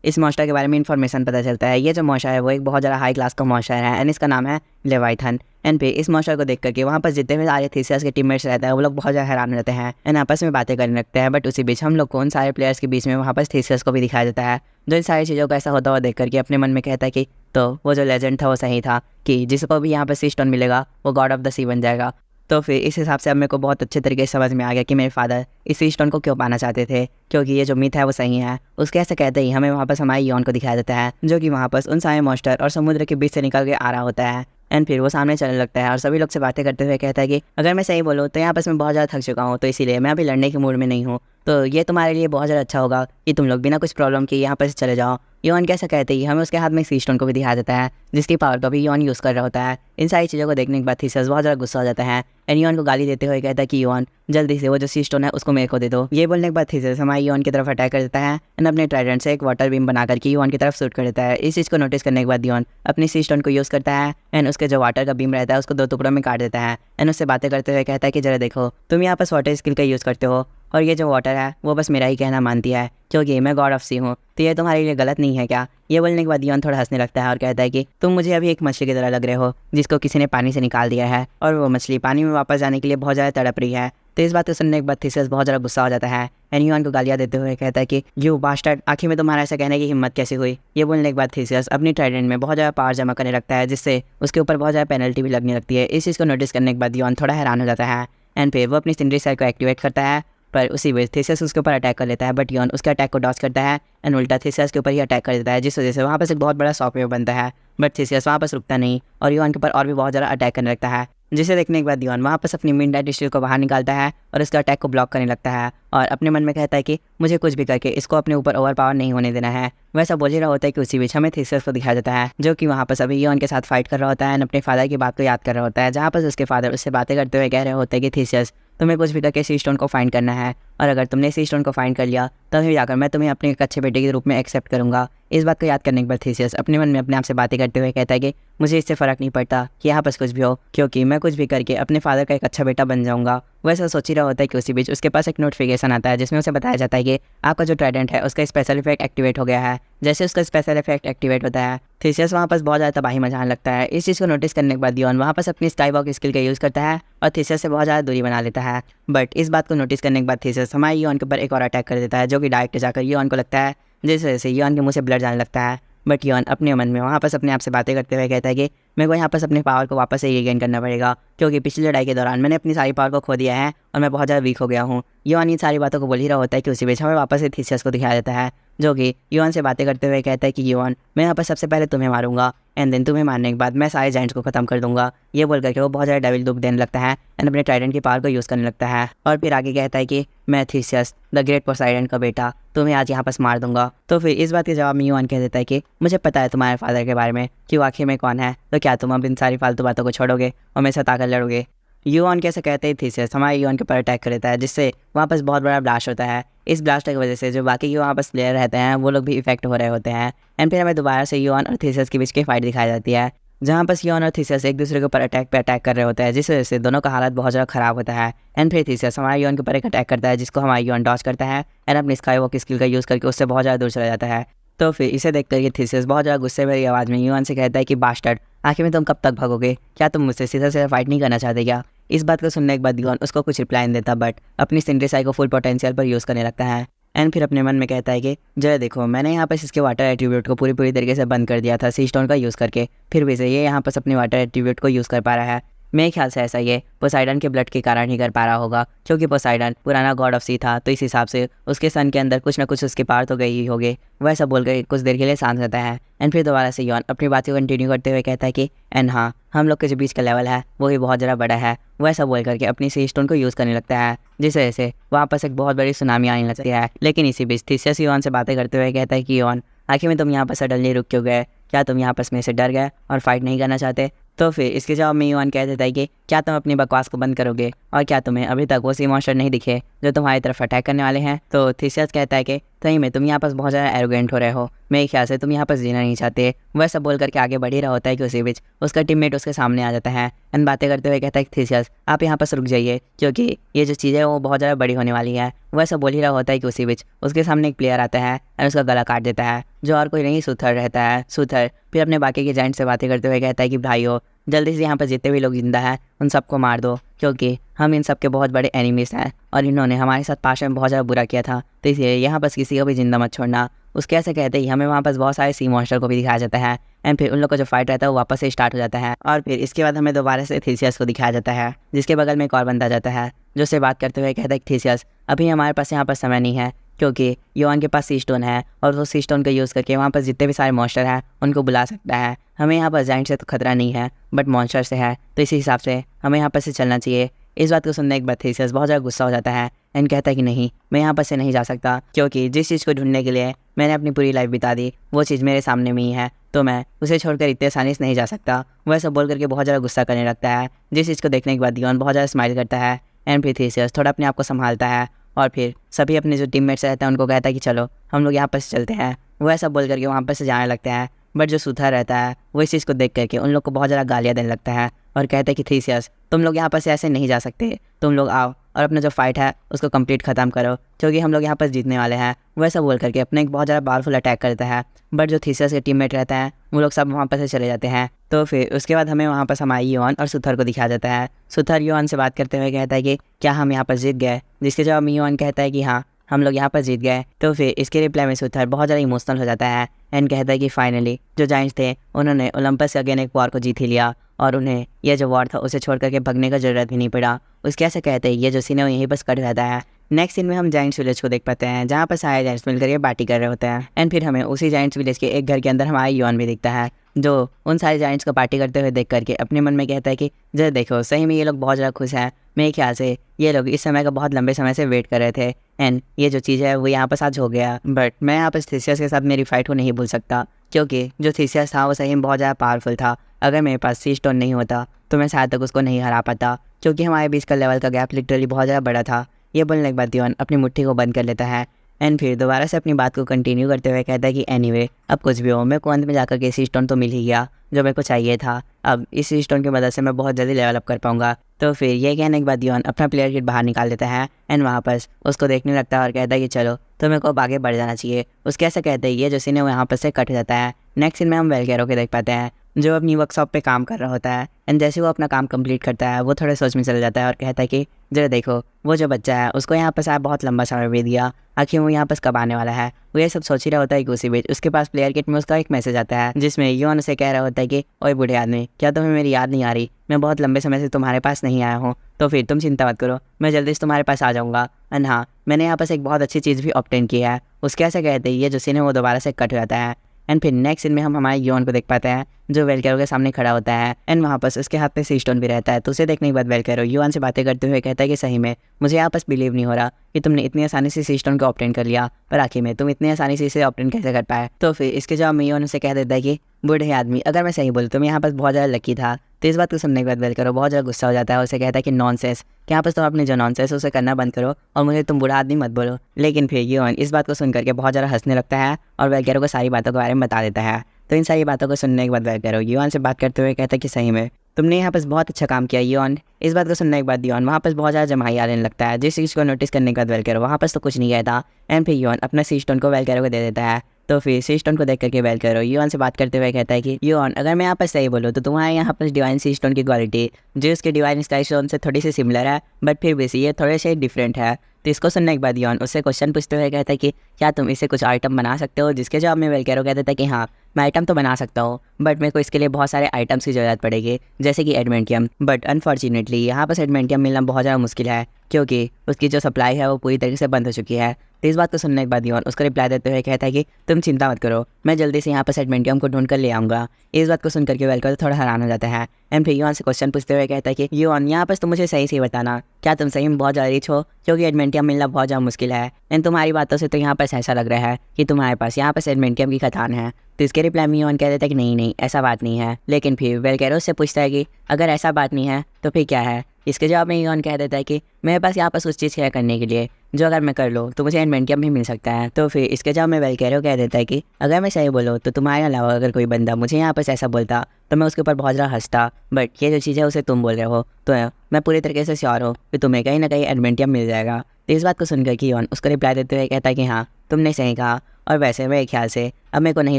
इस मॉन्स्टर के बारे में इन्फॉर्मेशन पता चलता है। ये जो मॉन्स्टर है वो एक बहुत ज़्यादा हाई क्लास का मॉन्स्टर है एंड इसका नाम है लेवाइथन। एंड फिर इस मॉन्स्टर को देख करके वहाँ पर जितने भी सारे थिसियस के टीममेट्स रहते हैं वो लोग बहुत ज़्यादा हैरान रहते हैं एंड आपस में बातें करने लगते हैं। बट उसी बीच हम लोग को उन सारे प्लेयर्स के बीच में वहाँ पर थिसियस को भी दिखाया जाता है, जो इन सारी चीज़ों को ऐसा होता हुआ देख करके अपने मन में कहता है कि तो वो जो लेजेंड था वो सही था कि जिसको भी यहाँ पर सी स्टोन मिलेगा वो गॉड ऑफ द सी बन जाएगा। तो फिर इस हिसाब से अब मेरे को बहुत अच्छे तरीके से समझ में आ गया कि मेरे फादर इस सी स्टोन को क्यों पाना चाहते थे, क्योंकि ये जो मिथ है वो सही है। उसके ऐसे कहते ही हमें वापस हमारे यॉन को दिखाया जाता है, जो कि वहाँ पर उन सारे मॉन्स्टर और समुद्र के बीच से निकल के आ रहा होता है। एंड फिर वो सामने चलने लगता है और सभी लोग से बातें करते हुए कहता है कि अगर मैं सही बोलूँ तो यहाँ पर मैं बहुत ज़्यादा थक चुका हूँ, तो इसीलिए मैं अभी लड़ने के मूड में नहीं हूँ। तो ये तुम्हारे लिए बहुत ज़्यादा अच्छा होगा कि तुम लोग बिना कुछ प्रॉब्लम के यहाँ पर से चले जाओ। योन कैसा कहते ही हमें उसके हाथ में सी स्टोन को भी दिखाया जाता है, जिसकी पावर को भी योन यूज़ कर रहा होता है। इन सारी चीज़ों को देखने के बाद थिसियस बहुत ज़्यादा गुस्सा हो जाता है एंड योन को गाली देते हुए कहता है कि योन जल्दी से वो जो सी स्टोन है उसको मेरे को दे दो। ये बोलने के बाद थिसियस हमारे योन की तरफ अटैक कर देता है एंड अपने ट्राइडेंट से एक वाटर बीम बना करके योन की तरफ शूट कर देता है। इस चीज़ को नोटिस करने के बाद योन अपनी सी स्टोन को यूज़ करता है एंड उसके जो वाटर का बीम रहता है उसको 2 टुकड़ों में काट देता है एंड उससे बातें करते हुए कहता है कि जरा देखो तुम यहाँ पर वाटर स्किल का यूज़ करते हो और ये जो वाटर है वो बस मेरा ही कहना मानती है, क्योंकि मैं गॉड ऑफ सी हूँ, तो ये तुम्हारे लिए गलत नहीं है क्या। ये बोलने के बाद योन थोड़ा हंसने लगता है और कहता है कि तुम मुझे अभी एक मछली की तरह लग रहे हो जिसको किसी ने पानी से निकाल दिया है और वो मछली पानी में वापस जाने के लिए बहुत ज़्यादा तड़प रही है। तो इस बात को सुनने के बाद थिसियस बहुत ज़्यादा गुस्सा हो जाता है एंड योन को गालियाँ देते हुए कहता है कि यू बास्टर्ड, आखिर में तुम्हारा ऐसा कहने की हिम्मत कैसे हुई। ये बोलने के बाद थिसियस अपनी ट्राइडेंट में बहुत ज़्यादा पावर जमा करने लगता है, जिससे उसके ऊपर बहुत ज़्यादा पेनल्टी भी लगने लगती है। इस चीज़ को नोटिस करने के बाद योन थोड़ा हैरान हो जाता है एंड फिर वो अपनी सिंड्री साइड को एक्टिवेट करता है, पर उसी वजह थिसियस उसके ऊपर अटैक कर लेता है। बट योन उसके अटैक को डॉज करता है एंड उल्टा थिसियस के ऊपर ही अटैक कर देता है, जिस वजह से वहाँ पर एक बहुत बड़ा सॉफ्टवेयर बनता है। बट थिसियस वहाँ पर रुकता नहीं और योन के ऊपर और भी बहुत ज़्यादा अटैक करने लगता है, जिसे देखने के बाद योन वहाँ पर अपनी मिड नाइट स्टील को बाहर निकालता है और इसका अटैक को ब्लॉक करने लगता है और अपने मन में कहता है कि मुझे कुछ भी करके इसको अपने ऊपर ओवर पावर नहीं होने देना है। वैसा बोल ही रहा होता है कि उसी बीच हमें थिसियस को दिखाया जाता है, जो कि वहाँ पर अभी योन के साथ फाइट कर रहा होता है एंड अपने फादर की बात को याद कर रहा होता है, जहाँ पर उसके फादर उससे बातें करते हुए कह रहे होते हैं कि थिसियस तुम्हें कुछ भी करके सी स्टोन को फाइंड करना है और अगर तुमने सी स्टोन को फाइंड कर लिया तभी जाकर मैं तुम्हें अपने एक अच्छे बेटे के रूप में एक्सेप्ट करूँगा। इस बात को याद करने के बाद थिसियस अपने मन में अपने आप से बातें करते हुए कहता है कि मुझे इससे फ़र्क नहीं पड़ता कि यहाँ पर कुछ भी हो, क्योंकि मैं कुछ भी करके अपने फादर का एक अच्छा बेटा बन जाऊँगा। वैसा सोच ही रहा होता है कि उसी बीच उसके पास एक नोटिफिकेशन आता है जिसमें उसे बताया जाता है कि आपका जो ट्राइडेंट है उसका स्पेशल इफेक्ट एक्टिवेट हो गया है। जैसे उसका स्पेशल इफेक्ट एक्टिवेट होता है थिसियस वहाँ पर बहुत ज़्यादा तबाही मचाने लगता है। इस चीज़ को नोटिस करने के बाद योन वहाँ पर अपनी स्काई वॉक स्किल का यूज़ करता है और थिसियस से बहुत ज़्यादा दूरी बना लेता है। बट इस बात को नोटिस करने के बाद थिसियस हमारे योन के ऊपर एक और अटैक कर देता है, जो कि डायरेक्ट जाकर योन को लगता है, जिस वजह से योन के मुँह से ब्लड जाने लगता है। बट योन अपने मन में वहाँ पर अपने आप से बातें करते हुए कहता है कि मेरे को यहाँ पर अपने पावर को वापस से रीगेन करना पड़ेगा, क्योंकि पिछली लड़ाई के दौरान मैंने अपनी सारी पावर को खो दिया है और मैं बहुत ज़्यादा वीक हो गया हूँ। योन इन सारी बातों को बोल ही रहा होता है कि उसी बीच हमें वापस से थिसियस को दिखाया जाता है, जो कि योन से बातें करते हुए कहता है कि योन मैं यहाँ पर सबसे पहले तुम्हें मारूंगा एंड देन तुम्हें मारने के बाद मैं सारे जाइंट्स को खत्म कर दूंगा। ये बोल करके वो बहुत ज़्यादा डेविल दुख देने लगता है एंड अपने ट्राइडेंट की पावर को यूज़ करने लगता है और फिर आगे कहता है कि मैं थिसियस द ग्रेट पोसाइडन का बेटा तुम्हें आज यहाँ पर मार दूंगा। तो फिर इस बात के जवाब में योन कह देता है कि मुझे पता है तुम्हारे फादर के बारे में कि वो आखिर में कौन है, तो क्या तुम अब इन सारी फालतू बातों को छोड़ोगे और मेरे साथ आकर लड़ोगे। योन कैसे कहते ही थिसियस हमारे योन के ऊपर अटैक कर देता है, जिससे वहाँ पर बहुत बड़ा ब्लास्ट होता है। इस ब्लास्ट की वजह से जो बाकी के वहाँ पर प्लेयर रहते हैं वो लोग भी इफेक्ट हो रहे होते हैं एंड फिर हमें दोबारा से योन और थिसियस के बीच की फाइट दिखाई जाती है, जहाँ पर योन और थिसियस एक दूसरे के ऊपर अटैक पे अटैक कर रहे होते हैं, जिस वजह से दोनों का हालत बहुत ज़्यादा खराब होता है। एंड फिर थिसियस हमारे योन के ऊपर एक अटैक करता है, जिसको हमारे योन डॉज करता है एंड अपनी स्काई वॉक स्किल का यूज़ करके उससे बहुत ज़्यादा दूर चला जाता है। तो फिर इसे देख कर थिसियस बहुत ज़्यादा गुस्से भरी आवाज़ में योन से कहता है कि बास्टर्ड, आखिर में तुम कब तक भागोगे, क्या तुम मुझसे सीधा सीधा फाइट नहीं करना चाहते क्या। इस बात को सुनने के बाद योन उसको कुछ रिप्लाई नहीं देता, बट अपनी सिंड्री को फुल पोटेंशियल पर यूज़ करने लगता है एंड फिर अपने मन में कहता है कि जय देखो मैंने यहाँ पर इसके वाटर एट्रीब्यूट को पूरी तरीके से बंद कर दिया था सी स्टोन का यूज़ करके, फिर भी से ये यहाँ पर अपने वाटर एट्रीब्यूट को यूज़ कर पा रहा है। मेरे ख्याल से ऐसा ये पोसाइडन के ब्लड के कारण ही कर पा रहा होगा, क्योंकि पोसाइडन पुराना गॉड ऑफ सी था, तो इस हिसाब से उसके सन के अंदर कुछ ना कुछ उसके पार तो गई ही होगी। वैसा बोलकर कुछ देर के लिए शांत रहता है एंड फिर दोबारा से योन अपनी बात को कंटिन्यू करते हुए कहता है कि एंड हाँ हम लोग के जो बीच का लेवल है वो ही बहुत ज़्यादा बड़ा है। वैसा बोल करके अपनी सी स्टोन को यूज़ करने लगता है, जिस वजह से वापस एक बहुत बड़ी सुनामी आने लगती है। लेकिन इसी बीच थिसियस योन से बातें करते हुए कहता है कि योन आखिर में तुम यहाँ पर सडनली रुक क्यों गए, क्या तुम यहाँ पर मेरे से डर गए और फाइट नहीं करना चाहते। तो फिर इसके जवाब में युआन कह देता है कि क्या तुम अपनी बकवास को बंद करोगे और क्या तुम्हें अभी तक वो सी मॉन्स्टर नहीं दिखे जो तुम्हारी तरफ अटैक करने वाले हैं। तो थीसियस कहता है कि सही में तुम यहाँ पर बहुत ज़्यादा एरोगेंट हो रहे हो, मेरे ख्याल से तुम यहाँ पर जीना नहीं चाहते। वह सब बोल करके आगे बढ़ ही रहा होता है कि उसी बीच उसका टीममेट उसके सामने आ जाता है एंड बातें करते हुए कहता है कि थीसियस आप यहाँ पर रुक जाइए क्योंकि ये जो चीज़ है वो बहुत ज़्यादा बड़ी होने वाली है। वह सब बोल ही रहा होता है कि उसी बीच उसके सामने एक प्लेयर आता है एंड उसका गला काट देता है, जो और कोई नहीं सुथर रहता है। सुथर फिर अपने बाकी के जाइंट से बातें करते हुए कहता है कि भाइयों जल्दी से यहाँ पर जितने भी लोग जिंदा हैं उन सबको मार दो क्योंकि हम इन सब के बहुत बड़े एनिमीज हैं और इन्होंने हमारे साथ पास में बहुत ज़्यादा बुरा किया था, तो इसलिए यहाँ पर किसी को भी जिंदा मत छोड़ना। उसके ऐसे कहते ही हमें वहाँ पर बहुत सारे सी मॉन्स्टर को भी दिखाया जाता है एंड फिर उन लोग का जो फाइट रहता है वो वापस से स्टार्ट हो जाता है। और फिर इसके बाद हमें दोबारा से थीसियस को दिखाया जाता है जिसके बगल में एक और बंदा जाता है जो उससे बात करते हुए कहता है कि थीसियस अभी हमारे पास यहाँ पर समय नहीं है क्योंकि युआन के पास सी स्टोन है और वो सी स्टोन का यूज़ करके वहाँ पर जितने भी सारे मॉन्स्टर हैं उनको बुला सकता है। हमें यहाँ पर जाइंट से तो खतरा नहीं है बट मॉन्स्टर से है, तो इसी हिसाब से हमें यहाँ पर से चलना चाहिए। इस बात को सुनने के बाद थीसियस बहुत ज़्यादा गुस्सा हो जाता है एंड कहता है कि नहीं, मैं यहाँ पर से नहीं जा सकता क्योंकि जिस चीज़ को ढूंढने के लिए मैंने अपनी पूरी लाइफ बिता दी वो चीज़ मेरे सामने में ही है, तो मैं उसे छोड़कर इतने आसानी से नहीं जा सकता। वह सब बोल करके बहुत ज़्यादा गुस्सा करने लगता है, जिस चीज़ को देखने के बाद युआन बहुत ज़्यादा स्माइल करता है एंड फिर थीसियस थोड़ा अपने आप को संभालता है और फिर सभी अपने जो टीममेट्स रहते हैं उनको कहता है कि चलो हम लोग यहाँ पर से चलते हैं। वह सब बोल करके वहाँ पर से जाने लगते हैं बट जो सुथर रहता है वो इस चीज़ को देख करके उन लोग को बहुत ज़्यादा गालियाँ देने लगता है और कहता है कि थीसियस तुम लोग यहाँ पर से ऐसे नहीं जा सकते, तुम लोग आओ और अपना जो फाइट है उसको कंप्लीट ख़त्म करो क्योंकि हम लोग यहाँ पर जीतने वाले हैं। वैसा बोल करके अपने एक बहुत ज़्यादा पावरफुल अटैक करता है बट जो थीसियस के टीममेट रहता है वो लोग सब वहाँ पर से चले जाते हैं। तो फिर उसके बाद हमें वहाँ पर हमारे युआन और सुथर को दिखाया जाता है। सुथर युआन से बात करते हुए कहता है कि क्या हम यहाँ पर जीत गए, जिसके जवाब में युआन कहता है कि हाँ हम लोग यहाँ पर जीत गए। तो फिर इसके रिप्लाई में सुथर बहुत ज़्यादा इमोशनल हो जाता है एंड कहता है कि फाइनली जो जाइंट्स थे उन्होंने ओलंपस के अगेन एक वॉर को जीत ही लिया और उन्हें यह जो वॉर था उसे छोड़ करके भगने का ज़रूरत भी नहीं पड़ा। उसके ऐसे कहते हैं ये जो सीन है वो यहीं बस कट जाता है। नेक्स्ट सीन में हम जाइंट्स विलेज को देख पाते हैं जहाँ पर सारे जाइंट्स मिलकर ये पार्टी कर रहे होते हैं एंड फिर हमें उसी जाइंट्स विलेज के एक घर के अंदर हमारा युआन भी दिखता है जो उन सारे जाइंट्स को पार्टी करते हुए देख करके अपने मन में कहता है कि जरा देखो सही में ये लोग बहुत ज़्यादा खुश हैं। मेरे ख्याल से ये लोग इस समय का बहुत लंबे समय से वेट कर रहे थे एंड ये जो चीज़ है वो यहाँ पर आज हो गया। बट मैं यहाँ पर थीसियस के साथ मेरी फाइट को नहीं भूल सकता क्योंकि जो थीसियस था वो सही में बहुत ज़्यादा पावरफुल था। अगर मेरे पास सी स्टोन नहीं होता तो मैं शायद तक उसको नहीं हरा पाता क्योंकि हमारे बीच का लेवल का गैप लिटरली बहुत ज़्यादा बड़ा था। ये बोलने के बाद युआन अपनी मुट्ठी को बंद कर लेता है एंड फिर दोबारा से अपनी बात को कंटिन्यू करते हुए कहता है कि एनीवे अब कुछ भी हो मेरे को अंत में जाकर के सी स्टोन तो मिल ही गया जो मेरे को चाहिए था। अब इस सी स्टोन की मदद से मैं बहुत जल्दी लेवल अप कर पाऊंगा। तो फिर ये कहने के बाद युआन अपना प्लेयर किट बाहर निकाल देता है एंड वहाँ पर उसको देखने लगता है और कहता है कि चलो तो मेरे को अब आगे बढ़ जाना चाहिए। उसके ऐसे कहते हैं ये जो सीन है वो यहाँ पर से कट जाता है। नेक्स्ट सीन में हम वेलकेरो के देख पाते हैं जो अपनी वर्कशॉप पे काम कर रहा होता है एंड जैसे वो अपना काम कंप्लीट करता है वो थोड़े सोच में चला जाता है और कहता है कि जरा देखो वो जो बच्चा है उसको यहाँ पर शायद बहुत लंबा समय बीत गया, आखिर वो यहाँ पर कब आने वाला है। वो ये सब सोच ही रहा होता है कि उसी बीच उसके पास प्लेयर किट में उसका एक मैसेज आता है जिसमें युआन उसे कह रहा होता है कि ओए बूढ़े आदमी क्या तुम्हें मेरी याद नहीं आ रही, मैं बहुत लंबे समय से तुम्हारे पास नहीं आया हूँ, तो फिर तुम चिंता मत करो मैं जल्दी से तुम्हारे पास आ जाऊँगा एंड हाँ मैंने यहाँ पर एक बहुत अच्छी चीज़ भी ऑब्टेन की है। उसके ऐसे कहते हैं ये जो सीन है वो दोबारा से कट हो जाता है एंड फिर नेक्स्ट सीन में हम हमारे युआन को देख पाते हैं जो वेलकेरो के सामने खड़ा होता है एंड वहाँ पर उसके हाथ पे सी स्टोन भी रहता है। तो उसे देखने के बाद वेलकेरो युआन से बातें करते हुए कहता है कि सही में मुझे यहाँ पर बिलीव नहीं हो रहा कि तुमने इतनी आसानी से सी स्टोन को ऑब्टेन कर लिया, पर आखिर में तुम इतनी आसानी से इसे ऑब्टेन कैसे कर पाए। तो फिर इसके जवाब में युआन उसे कह देता है कि बूढ़े आदमी अगर मैं सही बोलूँ तो मैं यहाँ पर बहुत ज़्यादा लकी था। तो इस बात को सुनने के बाद वेलकेरो बहुत ज़्यादा गुस्सा हो जाता है और उसे कहता है कि नॉनसेंस कि यहाँ पर तुम अपने जो नॉनसेंस उसे करना बंद करो और मुझे तुम बूढ़ा आदमी मत बोलो। लेकिन फिर युआन इस बात को सुन करके बहुत ज़्यादा हंसने लगता है और वेलकेरो को सारी बातों के बारे में बता देता है। तो इन सारी बातों को सुनने के बाद वेलकेरो युआन से बात करते हुए कहता है कि सही में तुमने यहाँ पर बहुत अच्छा काम किया युआन। इस बात को सुनने के बाद युआन वहाँ पर बहुत ज़्यादा जमाई आने लगता है, जिस चीज़ को नोटिस करने के बाद वेलकेरो वहाँ पर तो कुछ नहीं कहता एंड फिर युआन अपना सी स्टोन को वेलकेरो को दे देता है। तो फिर सी स्टोन को देख करके वेलकेरो युआन से बात करते हुए कहता है कि युआन अगर मैं यहाँ पर सही बोलूँ तो तुम्हारे यहाँ पर डिवाइन सी स्टोन की क्वालिटी जो उसके डिवाइन स्काई स्टोन से थोड़ी सी सिमिलर है बट फिर भी ये थोड़े से डिफरेंट है। तो इसको सुनने के बाद युआन उससे क्वेश्चन पूछते हुए कहता है कि क्या तुम इससे कुछ आइटम बना सकते हो, जिसके जवाब में वेलकेरो कहता था कि हाँ मैं आइटम तो बना सकता हूँ बट मेरे को इसके लिए बहुत सारे आइटम्स की ज़रूरत पड़ेगी जैसे कि एडमेंटियम। बट अनफॉर्चुनेटली यहाँ पर एडमेंटियम मिलना बहुत ज़्यादा मुश्किल है क्योंकि उसकी जो सप्लाई है वो पूरी तरीके से बंद हो चुकी है। तो इस बात को सुनने के बाद यून उसको रिप्लाई देते हुए कहता है कि तुम चिंता मत करो, मैं जल्दी से यहाँ पर एडमेंटियम को ढूंढ कर ले आऊँगा। इस बात को सुनकर के वेलकर थोड़ा हैरान हो जाता है एंड फिर यून से क्वेश्चन पूछते हुए कहता है कि यून यहाँ पर तुम मुझे सही से बताना, क्या तुम सही में बहुत ज़्यादा रिच हो? क्योंकि एडमेंटियम मिलना बहुत ज़्यादा मुश्किल है एंड तुम्हारी बातों से तो यहाँ पर ऐसा लग रहा है कि तुम्हारे पास यहाँ पर एडमेंटियम की खदान है। तो इसके रिप्लाई में यून कह देता है कि नहीं नहीं ऐसा बात नहीं है। लेकिन फिर वेलकेरो उससे पूछता है कि अगर ऐसा बात नहीं है तो फिर क्या है? इसके जवाब में यून कह देता है कि मेरे पास यहाँ पर उस चीज़ शेयर करने के लिए जो अगर मैं कर लूँ तो मुझे एडमेंटियम भी मिल सकता है। तो फिर इसके जवाब में वेलकेरो कह देता है कि अगर मैं सही बोलूँ तो तुम्हारे अलावा अगर कोई बंदा मुझे यहाँ पर ऐसा बोलता तो मैं उसके ऊपर बहुत ज़्यादा हंसता, बट ये जो चीज़ है उसे तुम बोल रहे हो तो मैं पूरी तरीके से श्योर हूँ कि तुम्हें कहीं ना कहीं एडमेंटियम मिल जाएगा। तो इस बात को सुनकर कि यून उसको रिप्लाई देते हुए कहता है कि हाँ तुमने सही कहा, और वैसे मेरे ख्याल से अब मेरे को नहीं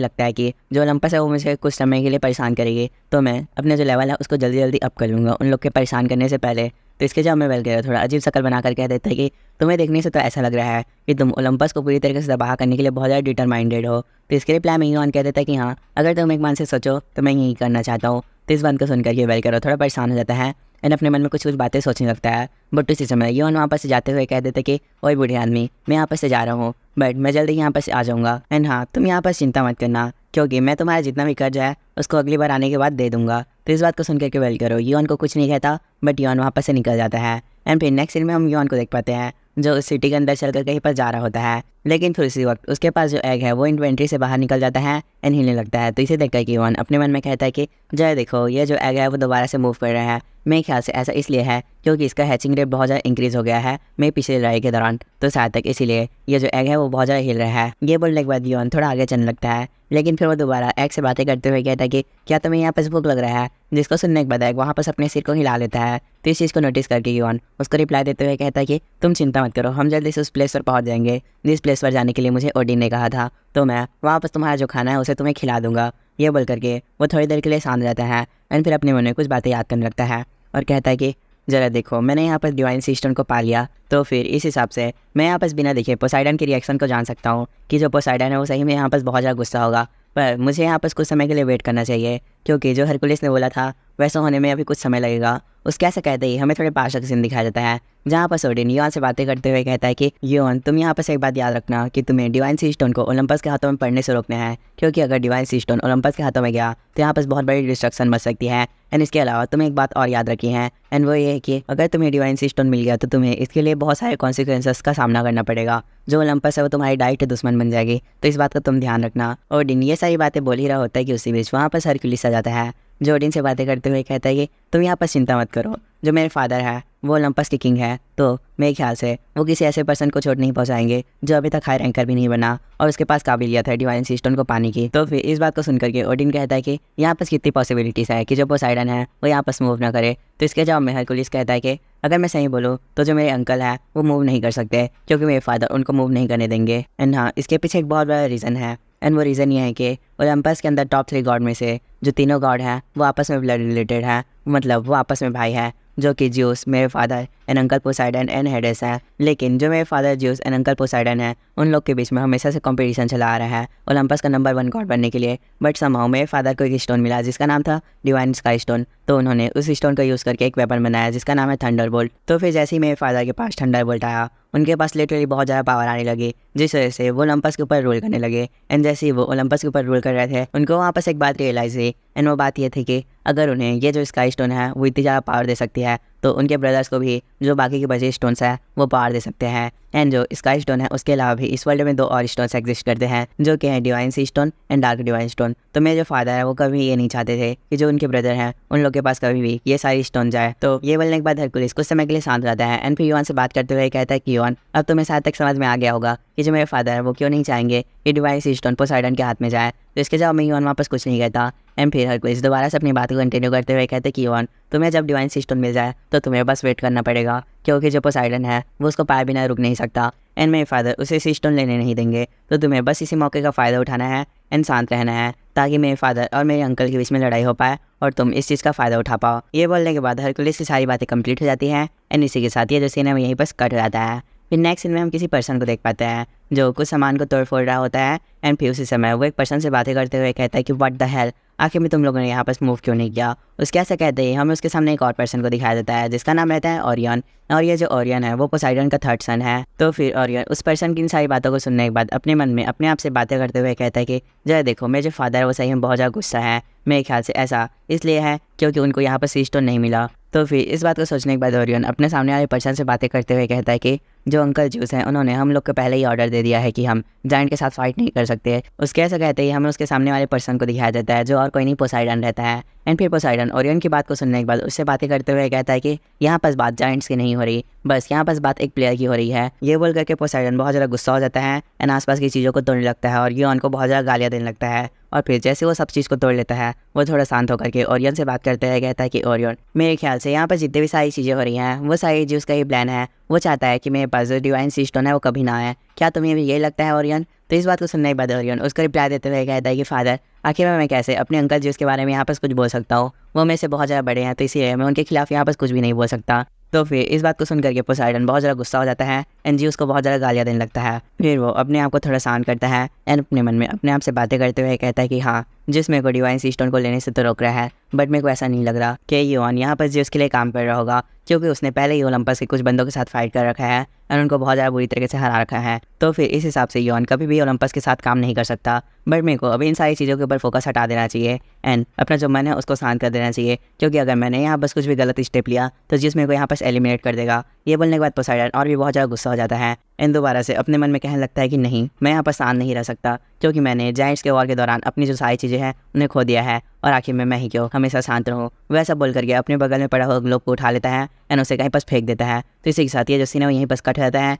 लगता है कि जो ओलंपस है वो मुझे कुछ समय के लिए परेशान करेगी, तो मैं अपने जो लेवल है उसको जल्दी जल्दी अप कर लूँगा उन लोग के परेशान करने से पहले। तो इसके जवाब में वेलकेरो थोड़ा अजीब शक्ल बनाकर कह देता है कि तुम्हें देखने से तो ऐसा लग रहा है कि तुम ओलंपस को पूरी तरीके से तबाह करने के लिए बहुत ज़्यादा डिटरमाइंडेड हो। तो इसके रिप्लाई में यून कह देता है कि हाँ अगर तुम एक मन से सोचो तो मैं यही करना चाहता हूँ। तो इस बात को सुनकर के वेलकेरो थोड़ा परेशान हो जाता है एंड अपने मन में कुछ बातें सोचने लगता है। बट उसी समय यून वहाँ पर से जाते हुए कह देते कि ओए बूढ़े आदमी, मैं यहाँ पर से जा रहा हूँ बट मैं जल्दी यहाँ पर से आ जाऊँगा एंड हाँ तुम यहाँ पर चिंता मत करना क्योंकि मैं तुम्हारा जितना भी कर्ज है उसको अगली बार आने के बाद दे दूंगा। तो इस बात को सुनकर के वेलकेरो यून को कुछ नहीं कहता बट यून वहाँ पर से निकल जाता है एंड फिर नेक्स्ट सीन में हम यून को देख पाते हैं जो उस सिटी के अंदर चलकर कहीं पर जा रहा होता है। लेकिन फिर उसी वक्त उसके पास जो एग है वो इन्वेंट्री से बाहर निकल जाता है एंड हिलने लगता है। तो इसे देखकर कि यून अपने मन में कहता है कि जय देखो ये जो एग है वो दोबारा से मूव कर रहा है। मेरे ख्याल से ऐसा इसलिए है क्योंकि इसका हैचिंग रेट बहुत ज़्यादा इंक्रीज़ हो गया है मेरी पिछली लड़ाई के दौरान, तो शायद तक इसीलिए ये जो एग है वो बहुत ज़्यादा हिल रहा है। ये बोलने के बाद यून थोड़ा आगे चलने लगता है लेकिन फिर वो दोबारा एग से बातें करते हुए कहता है कि क्या तुम्हें यहाँ पर भूख लग रहा है? जिसको सुनने के बाद एग वहाँ पर अपने सिर को हिला लेता है। तो इस चीज़ को नोटिस करके यून उसको रिप्लाई देते हुए कहता है कि तुम चिंता मत करो, हम जल्दी से उस प्लेस पर पहुँच जाएंगे जिस प्लेस पर जाने के लिए मुझे ओडिन ने कहा था, तो मैं वहाँ पर तुम्हारा जो खाना है उसे तुम्हें खिला दूंगा। ये बोल करके वो थोड़ी देर के लिए शांत रहता है एंड फिर अपने मन में कुछ बातें याद करने लगता है और कहता है कि ज़रा देखो मैंने यहाँ पर डिवाइन सिस्टम को पा लिया, तो फिर इस हिसाब से मैं यहाँ पर बिना देखे पोसाइडन के रिएक्शन को जान सकता हूँ कि जो पोसाइडन है वो सही में यहाँ पर बहुत ज़्यादा गुस्सा होगा। पर मुझे यहाँ पर कुछ समय के लिए वेट करना चाहिए क्योंकि जो हरकुलिस ने बोला था वैसा होने में अभी कुछ समय लगेगा। उसके ऐसा कहते ही हमें थोड़े पास का सीन दिखाया जाता है जहाँ पर ओडिन यून से बातें करते हुए कहता है कि यून तुम यहाँ पर से एक बात याद रखना कि तुम्हें डिवाइन सी स्टोन को ओलंपस के हाथों में पड़ने से रोकना है, क्योंकि अगर डिवाइन सी स्टोन ओलंपस के हाथों में गया तो यहाँ पर बहुत बड़ी डिस्ट्रक्शन बच सकती है। एंड इसके अलावा तुम्हें एक बात और याद रखी है एंड वो ये है कि अगर तुम्हें डिवाइन सी स्टोन मिल गया तो तुम्हें इसके लिए बहुत सारे कॉन्सिक्वेंसेस का सामना करना पड़ेगा। जो ओलंपस है वो तुम्हारी डायरेक्ट दुश्मन बन जाएगी, तो इस बात का तुम ध्यान रखना। ओडिन ये सारी बातें बोल ही रहा होता है कि उसी बीच वहाँ पर हरकुलिस आ जाता है जो ओडिन से बातें करते हुए कहता है कि तुम यहाँ पर चिंता मत करो, जो मेरे फादर है वो ओलंपस के किंग है, तो मेरे ख्याल से वो किसी ऐसे पर्सन को चोट नहीं पहुँचाएंगे जो अभी तक हाई रैंकर भी नहीं बना और उसके पास काबिलियत है डिवाइन सी स्टोन को पाने की। तो फिर इस बात को सुनकर के ओडिन कहता है कि यहाँ पर कितनी पॉसिबिलिटीज़ है कि जो पोसाइडन है वो यहाँ पर मूव ना करे। तो इसके जवाब में हरकुलिस कहता है कि अगर मैं सही बोलूँ तो जो मेरे अंकल है वो मूव नहीं कर सकते क्योंकि मेरे फादर उनको मूव नहीं करने देंगे। एंड हाँ इसके पीछे एक बहुत बड़ा रीज़न है एंड वो रीज़न ये है कि ओलंपस के अंदर टॉप 3 गॉड में से जो तीनों गॉड हैं वो आपस में ब्लड रिलेटेड है, मतलब वो आपस में भाई है, जो कि ज्यूस मेरे father and uncle Poseidon and हेडेस है। लेकिन जो मेरे father juice and uncle Poseidon है उन लोग के बीच में हमेशा से कंपटीशन चला आ रहा है ओलंपस का नंबर 1 गॉड बनने के लिए। बट समहाउ मेरे फादर को एक स्टोन मिला जिसका नाम था डिवाइन स्काई स्टोन, तो उन्होंने उस स्टोन को यूज़ करके एक वेपन बनाया जिसका नाम है थंडरबोल्ट। तो फिर जैसे ही मेरे फादर के पास थंडरबोल्ट आया उनके पास लिटरली बहुत ज़्यादा पावर आने लगी, जिस वजह से वो ओलंपस के ऊपर रूल करने लगे। एंड जैसे ही वो ओलंपस के ऊपर रूल कर रहे थे उनको वहाँ पर एक बात रियलाइज़ हुई एंड वो बात ये थी कि अगर उन्हें ये जो स्काई स्टोन है वो इतनी ज़्यादा पावर दे सकती है तो उनके ब्रदर्स को भी जो बाकी के बचे स्टोन्स हैं वो पावर दे सकते हैं। एंड जो स्काई स्टोन है उसके अलावा भी इस वर्ल्ड में 2 और स्टोन्स एग्जिस्ट करते हैं जो कि हैं divine sea stone and dark divine stone. तो मेरे जो फादर है वो कभी ये नहीं चाहते थे कि जो उनके ब्रदर हैं उन लोग के पास कभी भी ये सारी स्टोन जाए। तो ये बोलने के बाद हरकुलिस कुछ समय के लिए शांत रहता है एंड फिर यून से बात करते हुए कहता है कि यून अब तुम्हें शायद तक समझ में आ गया होगा कि जो मेरे फादर है वो क्यों नहीं चाहेंगे कि डिवाइन सी स्टोन पोसाइडन के हाथ में जाए। तो इसके जवाब में यून वापस कुछ नहीं कहता एंड फिर हरकुलिस दोबारा से अपनी बात को कंटिन्यू करते हुए कहते कि यून तुम्हें जब डिवाइन सी स्टोन मिल जाए तो तुम्हें बस वेट करना पड़ेगा क्योंकि जो पोसाइडन है वो उसको पाए बिना रुक नहीं सकता एंड मेरे फादर उसे सी स्टोन लेने नहीं देंगे। तो तुम्हें बस इसी मौके का फ़ायदा उठाना है एंड शांत रहना है ताकि मेरे फादर और मेरे अंकल के बीच में लड़ाई हो पाए और तुम इस चीज़ का फ़ायदा उठा पाओ। ये बोलने के बाद हरकुलिस की सारी बातें कंप्लीट हो जाती हैं एंड इसी के साथ ये जो सीन है वो यहीं पर कट जाता है। फिर नेक्स्ट सीन में हम किसी पर्सन को देख पाते हैं जो कुछ सामान को तोड़ फोड़ रहा होता है एंड फिर उसी समय वो एक पर्सन से बातें करते हुए कहता है कि व्हाट द हेल, आखिर में तुम लोगों ने यहाँ पर मूव क्यों नहीं किया। उसके ऐसा कहते ही हमें उसके सामने एक और पर्सन को दिखाया जाता है जिसका नाम रहता है ओरियन। और ये जो ओरियन है वो पोसाइडन का थर्ड सन है। तो फिर ओरियन उस पर्सन की इन सारी बातों को सुनने के बाद अपने मन में अपने आप से बातें करते हुए कहता है कि जरा देखो, मेरे जो फादर है वो सही में बहुत ज़्यादा गुस्सा है। मेरे ख्याल से ऐसा इसलिए है क्योंकि उनको यहाँ पर सी स्टोन नहीं मिला। तो फिर इस बात को सोचने के बाद ओरियन अपने सामने वाले पर्सन से बातें करते हुए कहता है कि जो अंकल जूस हैं उन्होंने हम लोग को पहले ही ऑर्डर दे दिया है कि हम जायंट के साथ फाइट नहीं कर सकते। उसके ऐसा कहते ही हमें उसके सामने वाले पर्सन को दिखाया जाता है जो और कोई नहीं पोसाइडन रहता है। एंड फिर पोसाइडन ओरियन की बात को सुनने के बाद उससे बातें करते हुए कहता है कि यहाँ पर बात जायंट्स की नहीं हो रही, बस यहाँ पर बात एक प्लेयर की हो रही है। ये बोल करके पोसाइडन बहुत ज़्यादा गुस्सा हो जाता है एंड आसपास की चीज़ों को तोड़ने लगता है और योन को बहुत ज़्यादा गालियाँ देने लगता है। और फिर जैसे वो सब चीज़ को तोड़ लेता है वो थोड़ा शांत होकर के ओरियन से बात करते हुए कहता है कि ओरियन, मेरे ख्याल से यहाँ पर जितने भी सारी चीज़ें हो रही हैं वो सारी जो उसका ही प्लान है। वो चाहता है कि मेरे पास जो डिवाइन सी स्टोन है वो कभी ना आए। क्या तुम्हें भी यही लगता है ओरियन? तो इस बात को सुनने के बाद ओरियन उसका रिप्लाई देते हुए कहता है कि फादर, आखिर मैं कैसे अपने अंकल जी उसके बारे में यहाँ पर कुछ बोल सकता हूँ? वो मेरे से बहुत ज़्यादा बड़े हैं तो इसीलिए मैं उनके खिलाफ यहाँ पर कुछ भी नहीं बोल सकता। तो फिर इस बात को सुन करके पोसाइडन बहुत ज़्यादा गुस्सा हो जाता है एंड जी उसको बहुत ज़्यादा गालियाँ देने लगता है। फिर वो अपने आप को थोड़ा शांत करता है एंड अपने मन में अपने आप से बातें करते हुए कहता है कि हाँ, जिस मेरे को डिवाइन सी स्टोन को लेने से तो रोक रहा है, बट मेरे को ऐसा नहीं लग रहा कि योन यहाँ पर जी उसके लिए काम कर रहा होगा, क्योंकि उसने पहले ही ओलंपस के कुछ बंदों के साथ फाइट कर रखा है और उनको बहुत ज़्यादा बुरी तरीके से हरा रखा है। तो फिर इस हिसाब से योन कभी भी ओलंपस के साथ काम नहीं कर सकता। बट मेरे को अभी इन सारी चीज़ों के ऊपर फोकस हटा देना चाहिए एंड अपना जो मन है उसको शांत कर देना चाहिए, क्योंकि अगर मैंने यहाँ बस कुछ भी गलत स्टेप लिया तो जिस मेरे को यहाँ पर एलिमिनेट कर देगा। ये बोलने के बाद पोसाइडन और भी बहुत ज़्यादा गुस्सा हो जाता है एंड दोबारा से अपने मन में कहने लगता है कि नहीं, मैं यहाँ पर शांत नहीं रह सकता, क्योंकि मैंने जायंट्स के वॉर के दौरान अपनी जो सारी चीज़ें हैं उन्हें खो दिया है और आखिर में मैं ही क्यों हमेशा शांत रहूँ। वैसा बोल करके अपने बगल में पड़ा हुआ ग्लोब को उठा लेता है एंड उसे कहीं पर फेंक देता है। तो इसी के साथ ये जो सीन है वो यहीं पर कट जाता है।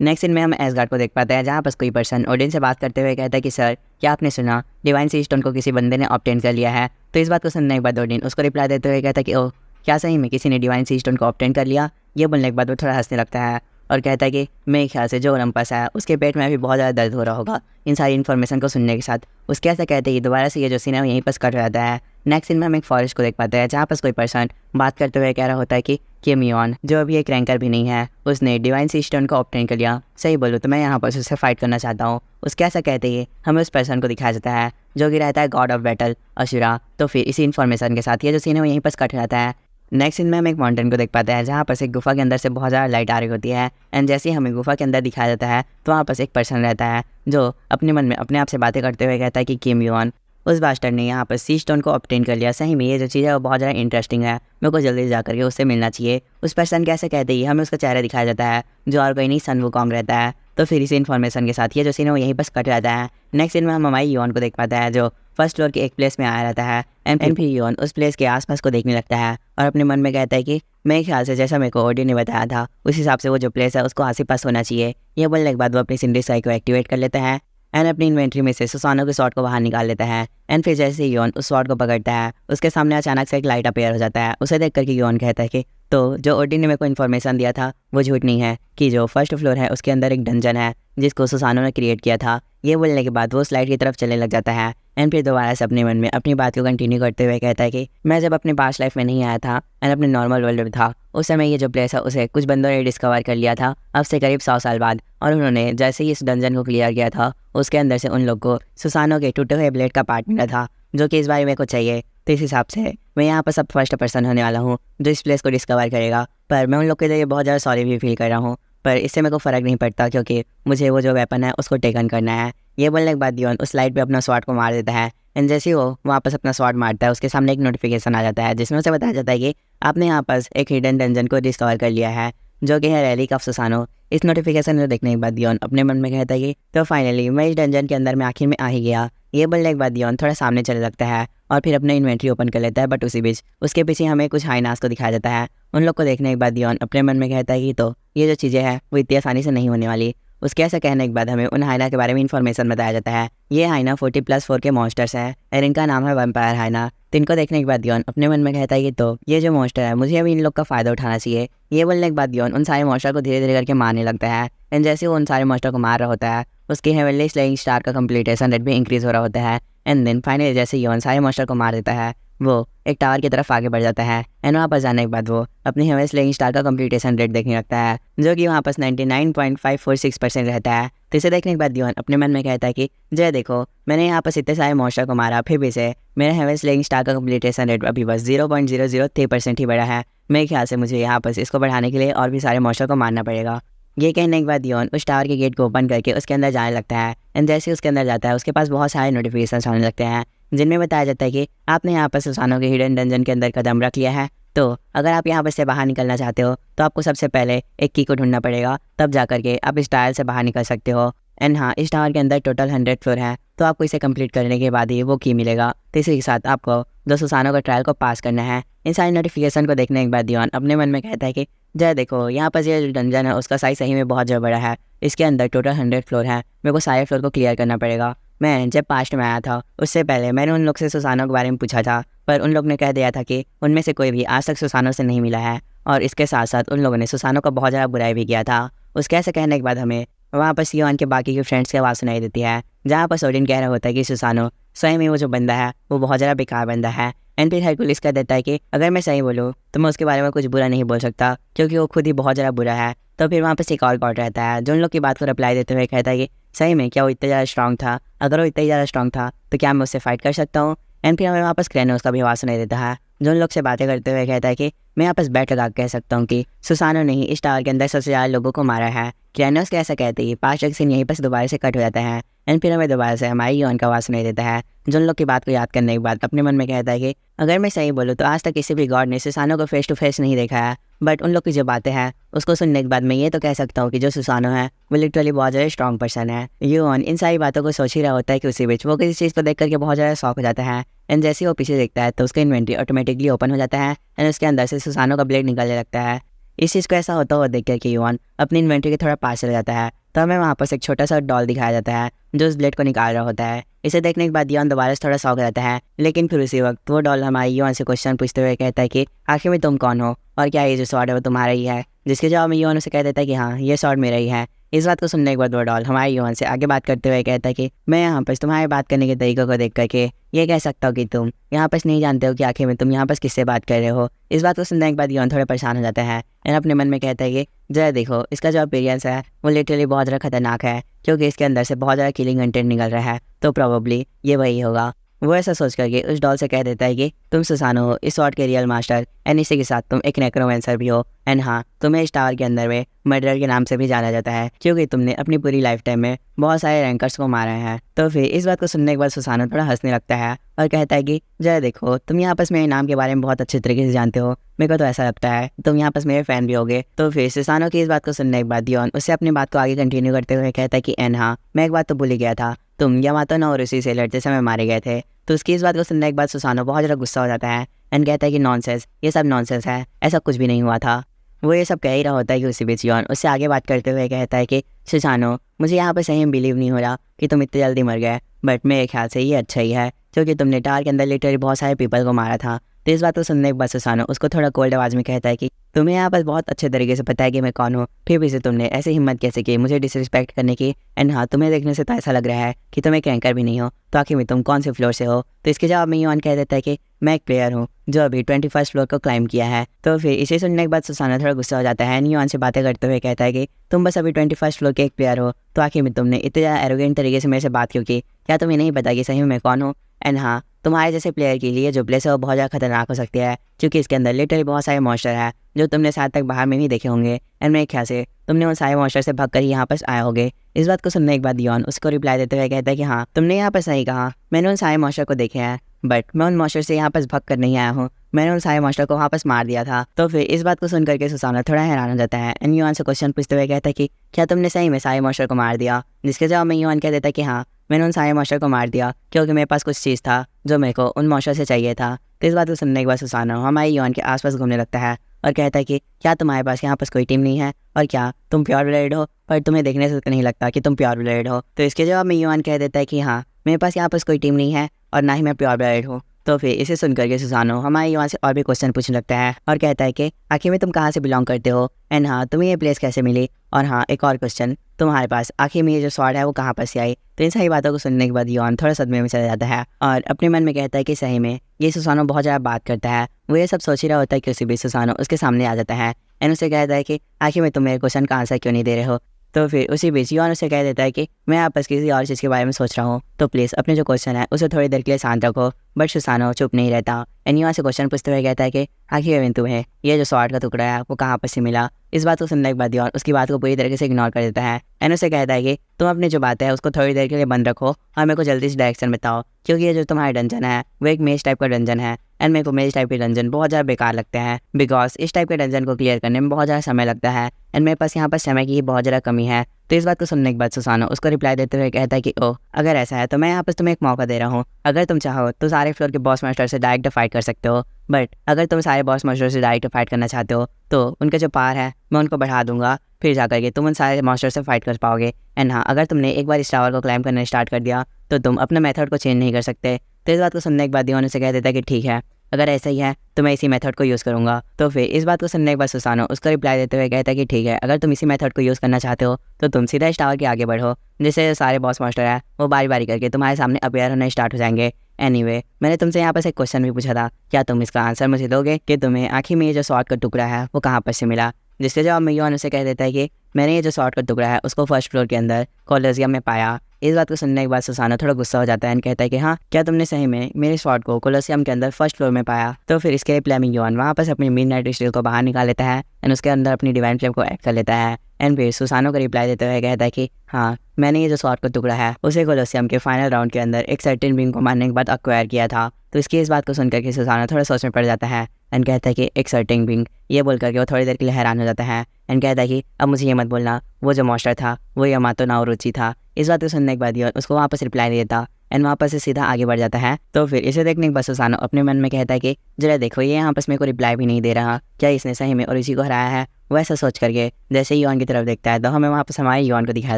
नेक्स्ट सीन में हम एसगार्ड को देख पाते हैं जहाँ पर कोई पर्सन ओडिन से बात करते हुए कहता है कि सर, क्या आपने सुना डिवाइन सी स्टोन को किसी बंदे ने ऑब्टेन कर लिया है? तो इस बात को सुनने के बाद ओडिन उसको रिप्लाई देते हुए कहता है कि ओह, क्या सही में किसी ने डिवाइन सी स्टोन को ऑब्टेन कर लिया? ये बोलने के बाद वो थोड़ा हंसने लगता है और कहता है कि मेरे ख्याल से जो ओलंपस है उसके पेट में भी बहुत ज़्यादा दर्द हो रहा होगा इन सारी इन्फॉर्मेशन को सुनने के साथ। उसके ऐसा कहते ही दोबारा से ये जो सीन है यहीं पर कट रहता है। नेक्स्ट सीन में हम एक फॉरेस्ट को देख पाते हैं जहाँ पर कोई पर्सन बात करते हुए कह रहा होता है कि किम योन, जो अभी एक रैंकर भी नहीं है, उसने डिवाइन सी स्टोन को ऑब्टेन कर लिया। सही बोलूँ तो मैं यहाँ पर उससे फाइट करना चाहता हूँ। उसके ऐसा कहते ही हमें उस पर्सन को दिखाया जाता है जो कि रहता है गॉड ऑफ बैटल अशुरा। तो फिर इसी इन्फॉर्मेशन के साथ ये जो सीन है वो यहीं पर कट रहता है। नेक्स्ट सीन में हम एक माउंटेन को देख पाते हैं जहाँ पर से गुफा के अंदर से बहुत ज़्यादा लाइट आ रही होती है एंड जैसे ही हमें गुफा के अंदर दिखाया जाता है तो वहाँ पर एक पर्सन रहता है जो अपने मन में अपने आप से बातें करते हुए कहता है कि किम योन, उस बास्टर ने यहाँ पर सी स्टोन को ऑब्टेन कर लिया। सही में ये जो चीज़ है वो बहुत ज़्यादा इंटरेस्टिंग है, मेरे को जल्दी जा करके उससे मिलना चाहिए। उस पर्सन कैसे कहते ही हमें उसका चेहरा दिखाया जाता है जो और कोई नहीं सन वुकॉन्ग रहता है। तो फिर इसी इन्फॉर्मेशन के साथ ये जो सीन है वो यहीं पर कट जाता है। नेक्स्ट सीन में हम हमारी योन को देख पाते हैं जो फर्स्ट फ्लोर के एक प्लेस में आया रहता है एंड फिर योन उस प्लेस के आसपास को देखने लगता है और अपने मन में कहता है कि मेरे ख्याल से जैसा मेरे को ओडी ने बताया था उस हिसाब से वो जो प्लेस है उसको आस पास होना चाहिए। ये बोलने के बाद वो अपनी सिंडी स्काई को एक्टिवेट कर लेता है एंड अपनी इन्वेंट्री में से सुसानो के शॉट को बाहर निकाल लेता है एंड फिर जैसे ही योन उस शॉट को पकड़ता है उसके सामने अचानक से एक लाइट अपेयर हो जाता है। उसे देख करके योन कहता है कि तो जो ओडी ने मेरे को इन्फॉर्मेशन दिया था वो झूठ नहीं है कि जो फर्स्ट फ्लोर है उसके अंदर एक डंजन है जिसको सुसानो ने क्रिएट किया था। ये बोलने के बाद वो स्लाइड की तरफ चलने लग जाता है एंड फिर दोबारा से अपने मन में अपनी बात को कंटिन्यू करते हुए कहता है कि मैं जब अपने पास्ट लाइफ में नहीं आया था एंड अपने नॉर्मल वर्ल्ड में था उस समय ये जो प्लेस है उसे कुछ बंदों ने डिस्कवर कर लिया था अब से करीब 100 साल बाद, और उन्होंने जैसे ही इस डंजन को क्लियर किया था उसके अंदर से उन लोग को सुसानो के टूटे हुए ब्लेड का पार्ट मिला था जो कि इस बारे में को चाहिए। तो इस हिसाब से मैं यहाँ पर सब फर्स्ट पर्सन होने वाला हूँ जो इस प्लेस को डिस्कवर करेगा। पर मैं उन लोग के लिए बहुत ज़्यादा सॉरी भी फील कर रहा हूँ, पर इससे मेरे को फ़र्क नहीं पड़ता क्योंकि मुझे वो जो वेपन है उसको टेकन करना है। ये बोलने के बाद योन उस लाइट पे अपना स्वॉर्ड को मार देता है एंड जैसे ही वो वापस अपना स्वॉर्ड मारता है उसके सामने एक नोटिफिकेशन आ जाता है जिसमें उसे बताया जाता है कि आपने यहाँ पर एक हिडन डंजन को डिस्कवर कर लिया है जो कि है रैली ऑफ सुसानो। इस नोटिफिकेशन को देखने के बाद योन अपने मन में कहता है कि तो फाइनली मैं इस डंजन के अंदर में आखिर में आ ही गया। ये बोलने के बाद योन थोड़ा सामने चले लगता है और फिर अपने इन्वेंट्री ओपन कर लेता है, बट उसी बीच उसके पीछे हमें कुछ हाइनास को दिखाया जाता है। उन लोग को देखने के बाद योन अपने मन में कहता है कि तो ये जो चीज़ें हैं वो इतनी आसानी से नहीं होने वाली। उसके ऐसा कहने के बाद हमें उन हाइना के बारे में इन्फॉर्मेशन बताया जाता है। ये हाइना 40+4 के मॉन्स्टर्स हैं और इनका नाम है वैम्पायर हाइना। तो इनको देखने के बाद योन अपने मन में कहता है कि तो ये जो मॉन्स्टर है मुझे अभी इन लोग का फ़ायदा उठाना चाहिए। ये बोलने के बाद योन उन सारे मॉन्स्टर को धीरे धीरे करके मारने लगता है एंड जैसे वो उन सारे मॉन्स्टर को मार रहा होता है उसके हेवनली स्लेइंग स्टार का कंप्लीटेशन रेट भी इंक्रीज़ हो रहा होता है एंड देन फाइनली जैसे योन सारे मॉन्स्टर को मार देता है वो एक टावर की तरफ आगे बढ़ जाता है एंड वहाँ पर जाने के बाद वो अपनी हेवन स्लेइंग स्टार का कंप्लीटेशन रेट देखने लगता है, जो कि वहाँ पर 99.546% रहता है। तो इसे देखने के बाद दियोन अपने मन में कहता है कि जय देखो, मैंने यहाँ पर इतने सारे मॉन्स्टर को मारा, फिर भी से मेरा हेवन स्लेइंग स्टार का कंप्लीटेशन रेट अभी बस 0.003% ही बढ़ा है। मेरे ख्याल से मुझे यहाँ पर इसको बढ़ाने के लिए और भी सारे मॉन्स्टर को मारना पड़ेगा। ये कहने के बाद दियोन उस टावर के गेट को ओपन करके उसके अंदर जाने लगता है एंड जैसे ही उसके अंदर जाता है उसके पास बहुत सारे नोटिफिकेशन आने लगते हैं, जिनमें बताया जाता है कि आपने यहाँ पर सुसानो के हिडन डंजन के अंदर कदम रख लिया है। तो अगर आप यहाँ पर से बाहर निकलना चाहते हो तो आपको सबसे पहले एक की को ढूंढना पड़ेगा, तब जा करके आप इस टायर से बाहर निकल सकते हो। एंड हाँ, इस टावर के अंदर टोटल 100 फ्लोर है, तो आपको इसे कंप्लीट करने के बाद ही वो की मिलेगा। तो इसी के साथ आपको जो सुसानो का ट्रायल को पास करना है। इन सारी नोटिफिकेशन को देखने के बाद दियोन अपने मन में कहता है कि जय देखो, यहाँ पर ये जो डंजन है उसका साइज सही में बहुत ज़्यादा बड़ा है। इसके अंदर टोटल 100 फ्लोर है, मेरे को सारे फ्लोर को क्लियर करना पड़ेगा। मैं जब पास्ट में आया था उससे पहले मैंने उन लोग से सुसानो के बारे में पूछा था, पर उन लोग ने कह दिया था कि उनमें से कोई भी आज तक सुसानो से नहीं मिला है, और इसके साथ साथ उन लोगों ने सुसानो का बहुत ज़्यादा बुराई भी किया था। उसके ऐसे कहने के बाद हमें वहाँ पर सियोन के बाकी के फ्रेंड्स की आवाज़ सुनाई देती है, जहाँ पर सोडिन कह रहा होता है कि सुसानो स्वयं ही वो जो बंदा है वो बहुत ज़्यादा बेकार बंदा है। एंड फिर हरकुलिस कह देता है कि अगर मैं सही बोलूँ तो मैं उसके बारे में कुछ बुरा नहीं बोल सकता, क्योंकि वो खुद ही बहुत ज़्यादा बुरा है। तो फिर वहाँ पर एक और गॉड रहता है जो उन लोग की बात को रिप्लाई देते हुए कहता है कि सही में क्या वो इतना ज़्यादा स्ट्रॉन्ग था? अगर वो इतना ज़्यादा स्ट्रॉन्ग था तो क्या मैं उससे फाइट कर सकता हूँ? एंड फिर हमें वापस क्रेनोस का भी आवाज़ सुनाई देता है, जो उन लोग से बातें करते हुए कहता है कि मैं यहाँ पर बैठ लगा कह सकता हूँ कि सुसानो ने ही इस टावर के अंदर सबसे ज़्यादा लोगों को मारा है। क्रेनोस के ऐसा कहते ही 5 सीन यहीं पर दोबारा से कट हो जाता है। एंड फिर हमें दोबारा से हमारी योन का आवाज़ सुनाई देता है, जो उन लोग की बात को याद करने के बाद अपने मन में कहता है कि अगर मैं सही बोलूँ तो आज तक किसी भी गॉड ने सुसानो को फेस टू फेस नहीं देखा है, बट उन लोग की जो बातें हैं उसको सुनने के बाद मैं ये तो कह सकता हूँ कि जो सुसानो है वो लिटरली बहुत ज़्यादा स्ट्रॉन्ग पर्सन है। योन इन सारी बातों को सोच ही रहा होता है कि उसी बीच वो किसी चीज़ को देख करके बहुत ज़्यादा शॉक हो जाता है। एंड जैसे ही वो पीछे देखता है तो उसका इन्वेंट्री ऑटोमेटिकली ओपन हो जाता है एंड उसके अंदर से सुसानो का ब्लेड निकलने लगता है। इस चीज़ को ऐसा होता हुआ देख करके योन अपनी इन्वेंट्री के थोड़ा पास चला जाता है, तो हमें वहाँ पर एक छोटा सा डॉल दिखाया जाता है जो उस ब्लेड को निकाल रहा होता है। इसे देखने के बाद योन दोबारा से थोड़ा शौक रहता है, लेकिन फिर उसी वक्त वो डॉल हमारी योन से क्वेश्चन पूछते हुए कहता है कि आखिर में तुम कौन हो और क्या ये जो स्वॉर्ड है वो तुम्हारा ही है? जिसके जवाब में योन उसे कह देता है कि हाँ, ये स्वॉर्ड मेरा ही है। इस बात को सुनने के बाद वो डॉल हमारे योन से आगे बात करते हुए कहता है कि मैं यहाँ पर तुम्हारे बात करने के तरीकों को देख करके ये कह सकता हूँ कि तुम यहाँ पर नहीं जानते हो कि आखिर में तुम यहाँ पर किससे बात कर रहे हो। इस बात को सुनने के बाद योन थोड़ा परेशान हो जाता है एंड अपने मन में कहता है कि जरा देखो, इसका जो अपीयरेंस है वो लिटरली बहुत ज़्यादा खतरनाक है, क्योंकि इसके अंदर से बहुत ज़्यादा किलिंग कंटेंट निकल रहा है, तो प्रोबेबली ये वही होगा। वो ऐसा सोच करके उस डॉल से कह देता है कि तुम सुसानो हो, इस स्वॉर्ड के रियल मास्टर, एंड इसी के साथ तुम एक नेक्रोमेंसर भी हो। एंड हाँ, तुम्हें इस टावर के अंदर में मर्डर के नाम से भी जाना जाता है, क्योंकि तुमने अपनी पूरी लाइफ टाइम में बहुत सारे रैंकर्स को मारा है। तो फिर इस बात को सुनने के बाद सुसानो थोड़ा हंसने लगता है और कहता है कि जरा देखो, तुम यहाँ पर मेरे नाम के बारे में बहुत अच्छे तरीके से जानते हो, मेरे को तो ऐसा लगता है तुम यहाँ पर मेरे फैन भी होगे। तो फिर सुसानो की इस बात को सुनने के बाद योन उससे अपनी बात को आगे कंटिन्यू करते हुए कहता है कि एन हाँ, मैं एक बात तो भूल ही गया था, तुम यामातो ना और उसी से लड़ते समय मारे गए थे। तो उसकी इस बात को सुनने के बाद सुसानो बहुत ज़्यादा गुस्सा हो जाता है एंड कहता है कि नॉनसेंस, ये सब नॉनसेंस है, ऐसा कुछ भी नहीं हुआ था। वो ये सब कह ही रहा होता है कि उसी बीच योन उससे आगे बात करते हुए कहता है कि सुसानो, मुझे यहाँ पर सही में बिलीव नहीं हो रहा कि तुम इतने जल्दी मर गए, बट मेरे ख्याल से ये अच्छा ही है, क्योंकि तुमने टावर के अंदर लिटरली बहुत सारे पीपल को मारा था। तो इस बात को सुनने के बाद सुसानो उसको थोड़ा कोल्ड आवाज़ में कहता है कि तुम्हें यहाँ पर बहुत अच्छे तरीके से पता है कि मैं कौन हूँ, फिर भी से तुमने ऐसे हिम्मत कैसे की मुझे डिसरिस्पेक्ट करने की? एंड हाँ, तुम्हें देखने से तो ऐसा लग रहा है कि तुम एक रैंकर भी नहीं हो, तो आखिर में तुम कौन से फ्लोर से हो? तो इसके जवाब में योन कह देता है कि मैं एक प्लेयर हूँ जो अभी 21st फ्लोर को क्लाइम किया है। तो फिर इसे सुनने के बाद सुसानो थोड़ा गुस्सा हो जाता है एंड योन से बातें करते हुए कहता है कि तुम बस अभी 21st फ्लोर के एक प्लेयर हो, तो आखिर में तुमने इतने ज़्यादा एरोगेंट तरीके से मेरे से बात क्यों की? क्या तुम्हें नहीं पता कि सही में मैं कौन हूँ? एंड हाँ, तुम्हारे जैसे प्लेयर के लिए जो प्लेस है वो बहुत ज़्यादा खतरनाक हो सकती है, क्योंकि इसके अंदर लिटरली बहुत सारे मॉन्स्टर है जो तुमने शायद तक बाहर में नहीं देखे होंगे, एंड मेरे ख्याल से तुमने उन सारे मॉन्स्टर से भाग कर ही यहाँ पर आए होगे। इस बात को सुनने के बाद योन उसको रिप्लाई देते हुए कहता है कि हाँ, तुमने यहाँ पर सही कहा, मैंने उन सारे मॉन्स्टर को देखे हैं, बट मैं उन मॉन्स्टर से यहाँ पर भाग कर नहीं आया हूँ, मैंने उन सारे मॉन्स्टर को वापस मार दिया था। तो फिर इस बात को सुन करके सुसानो थोड़ा हैरान हो जाता है एंड योन से क्वेश्चन पूछते हुए कहता है कि क्या तुमने सही में सारे मॉन्स्टर को मार दिया? जिसके जवाब में योन कह देता है कि हाँ, मैंने उन सारे मॉन्स्टर को मार दिया, क्योंकि मेरे पास कुछ चीज़ था जो मेरे को उन मॉन्स्टर से चाहिए था। तो इस बात को सुनने के बाद सुसानो हमारे योन के आसपास घूमने लगता है और कहता है कि क्या तुम्हारे पास यहाँ पर कोई टीम नहीं है, और क्या तुम प्योर ब्लडेड हो? पर तुम्हें देखने से तो नहीं लगता कि तुम प्योर ब्लडेड हो। तो इसके जवाब में योन कह देता है कि हाँ, मेरे पास यहाँ पर कोई टीम नहीं है और ना ही मैं प्योर ब्लडेड हूँ। तो फिर इसे सुन करके सुसानो हमारे यहाँ से और भी क्वेश्चन पूछने लगता है और कहता है कि आखिर में तुम कहाँ से बिलोंग करते हो, एंड हाँ, तुम्हें ये प्लेस कैसे मिली? और हाँ, एक और क्वेश्चन, तुम्हारे पास आखिर में ये जो स्वॉर्ड है वो कहाँ पर से आई। तो इन सारी बातों को सुनने के बाद योन थोड़ा सदमे में चला जाता है और अपने मन में कहता है कि सही में ये सुसानो बहुत ज़्यादा बात करता है। वो ये सब सोच ही रहा होता है कि उसी बीच सुसानो उसके सामने आ जाता है एंड उसे कहता है कि आखिर में तुम मेरे क्वेश्चन का आंसर क्यों नहीं दे रहे हो। तो फिर उसी बीच योन उसे कह देता है कि मैं आपस किसी और चीज़ के बारे में सोच रहा हूँ, तो प्लीज़ अपने जो क्वेश्चन है उसे थोड़ी देर के लिए शांत रखो। बट सुसानो चुप नहीं रहता एंड योन से क्वेश्चन पूछते हुए कहता है कि आखिर में तुम्हें ये जो स्वॉर्ड का टुकड़ा है वो कहाँ पर से मिला। इस बात को सुनने के बाद योन उसकी बात को पूरी तरीके से इग्नोर कर देता है एंड उसे कहता है कि तुम अपनी जो बात है उसको थोड़ी देर के लिए बंद रखो और मेरे को जल्दी से डायरेक्शन बताओ, क्योंकि ये जो तुम्हारा डंजन है वो एक मेज टाइप का डंजन है एंड मेरे को मेज टाइप के डंजन बहुत ज़्यादा बेकार लगते हैं बिकॉज इस टाइप के डंजन को क्लियर करने में बहुत ज़्यादा समय लगता है एंड मेरे पास यहाँ पर समय की बहुत ज़्यादा कमी है। तो इस बात को सुनने के बाद सुसानो उसको रिप्लाई देते हुए कहता है कि ओह अगर ऐसा है तो मैं यहाँ पर तुम्हें एक मौका दे रहा हूँ। अगर तुम चाहो तो सारे फ्लोर के बॉस मास्टर से डायरेक्ट फाइट कर सकते हो, बट अगर तुम सारे बॉस मास्टर से डायरेक्ट फाइट करना चाहते हो तो उनका जो पावर है मैं उनको बढ़ा दूंगा, फिर जाकर के तुम उन सारे मास्टर से फाइट कर पाओगे। एंड हाँ, अगर तुमने एक बार इस टावर को क्लाइम करना स्टार्ट कर दिया तो तुम अपना मेथड को चेंज नहीं कर सकते। तो इस बात को सुनने के बाद योन उसे कह देता है कि ठीक है, अगर ऐसा ही है तो मैं इसी मेथड को यूज़ करूँगा। तो फिर इस बात को सुनने के बाद सुसानो उसका रिप्लाई देते हुए कहता है कि ठीक है, अगर तुम इसी मेथड को यूज़ करना चाहते हो तो तुम सीधा इस टावर के आगे बढ़ो, जिससे सारे बॉस मास्टर है वो बारी बारी करके तुम्हारे सामने अपेयर होना स्टार्ट हो जाएंगे। एनीवे, मैंने तुमसे यहाँ पर एक क्वेश्चन भी पूछा था, क्या तुम इसका आंसर मुझे दोगे कि तुम्हें आखिर में ये जो स्वॉर्ड का टुकड़ा है वो कहाँ पर से मिला। जिसके जवाब में योन उसे कह देता है कि मैंने ये जो स्वॉर्ड का टुकड़ा है उसको फर्स्ट फ्लोर के अंदर कोलोसियम में पाया। इस बात को सुनने के बाद सुसानो थोड़ा गुस्सा हो जाता है एंड कहता है कि हाँ, क्या तुमने सही में मेरे स्वॉर्ड को कोलोसियम के अंदर फर्स्ट फ्लोर में पाया। तो फिर इसके रिप्लाई में योन वहाँ पर अपनी मिडनाइट स्टील को बाहर निकाल लेता है एंड उसके अंदर अपनी डिवाइन फ्लेम को ऐड कर लेता है एंड फिर सुसानो को रिप्लाई देते हुए कहता है कि हाँ, मैंने ये जो स्वॉर्ड का टुकड़ा है उसे कोलोसियम के फाइनल राउंड के अंदर एक सर्टेन बीइंग को मारने के बाद अक्वायर किया था। तो इसकी इस बात को सुनकर के सुसानो थोड़ा सोच में पड़ जाता है एंड कहता है कि एक सर्टेन बीइंग, ये बोल करके वो थोड़ी देर के लिए हैरान हो जाता है एंड कहता है कि अब मुझे ये मत बोलना वो जो मॉन्स्टर था वो यामातो नाओरोची था। इस बात को सुनने के बाद योन उसको वापस रिप्लाई देता एंड वहाँ पर से सीधा आगे बढ़ जाता है। तो फिर इसे देखने के बाद सुसानो अपने मन में कहता है कि जरा देखो, ये यहाँ पर मेरे को रिप्लाई भी नहीं दे रहा, क्या इसने सही में ओरोची को हराया है। वैसा सोच करके जैसे ही योन की तरफ देखता है तो हमें वहाँ पर हमारे योन को दिखाया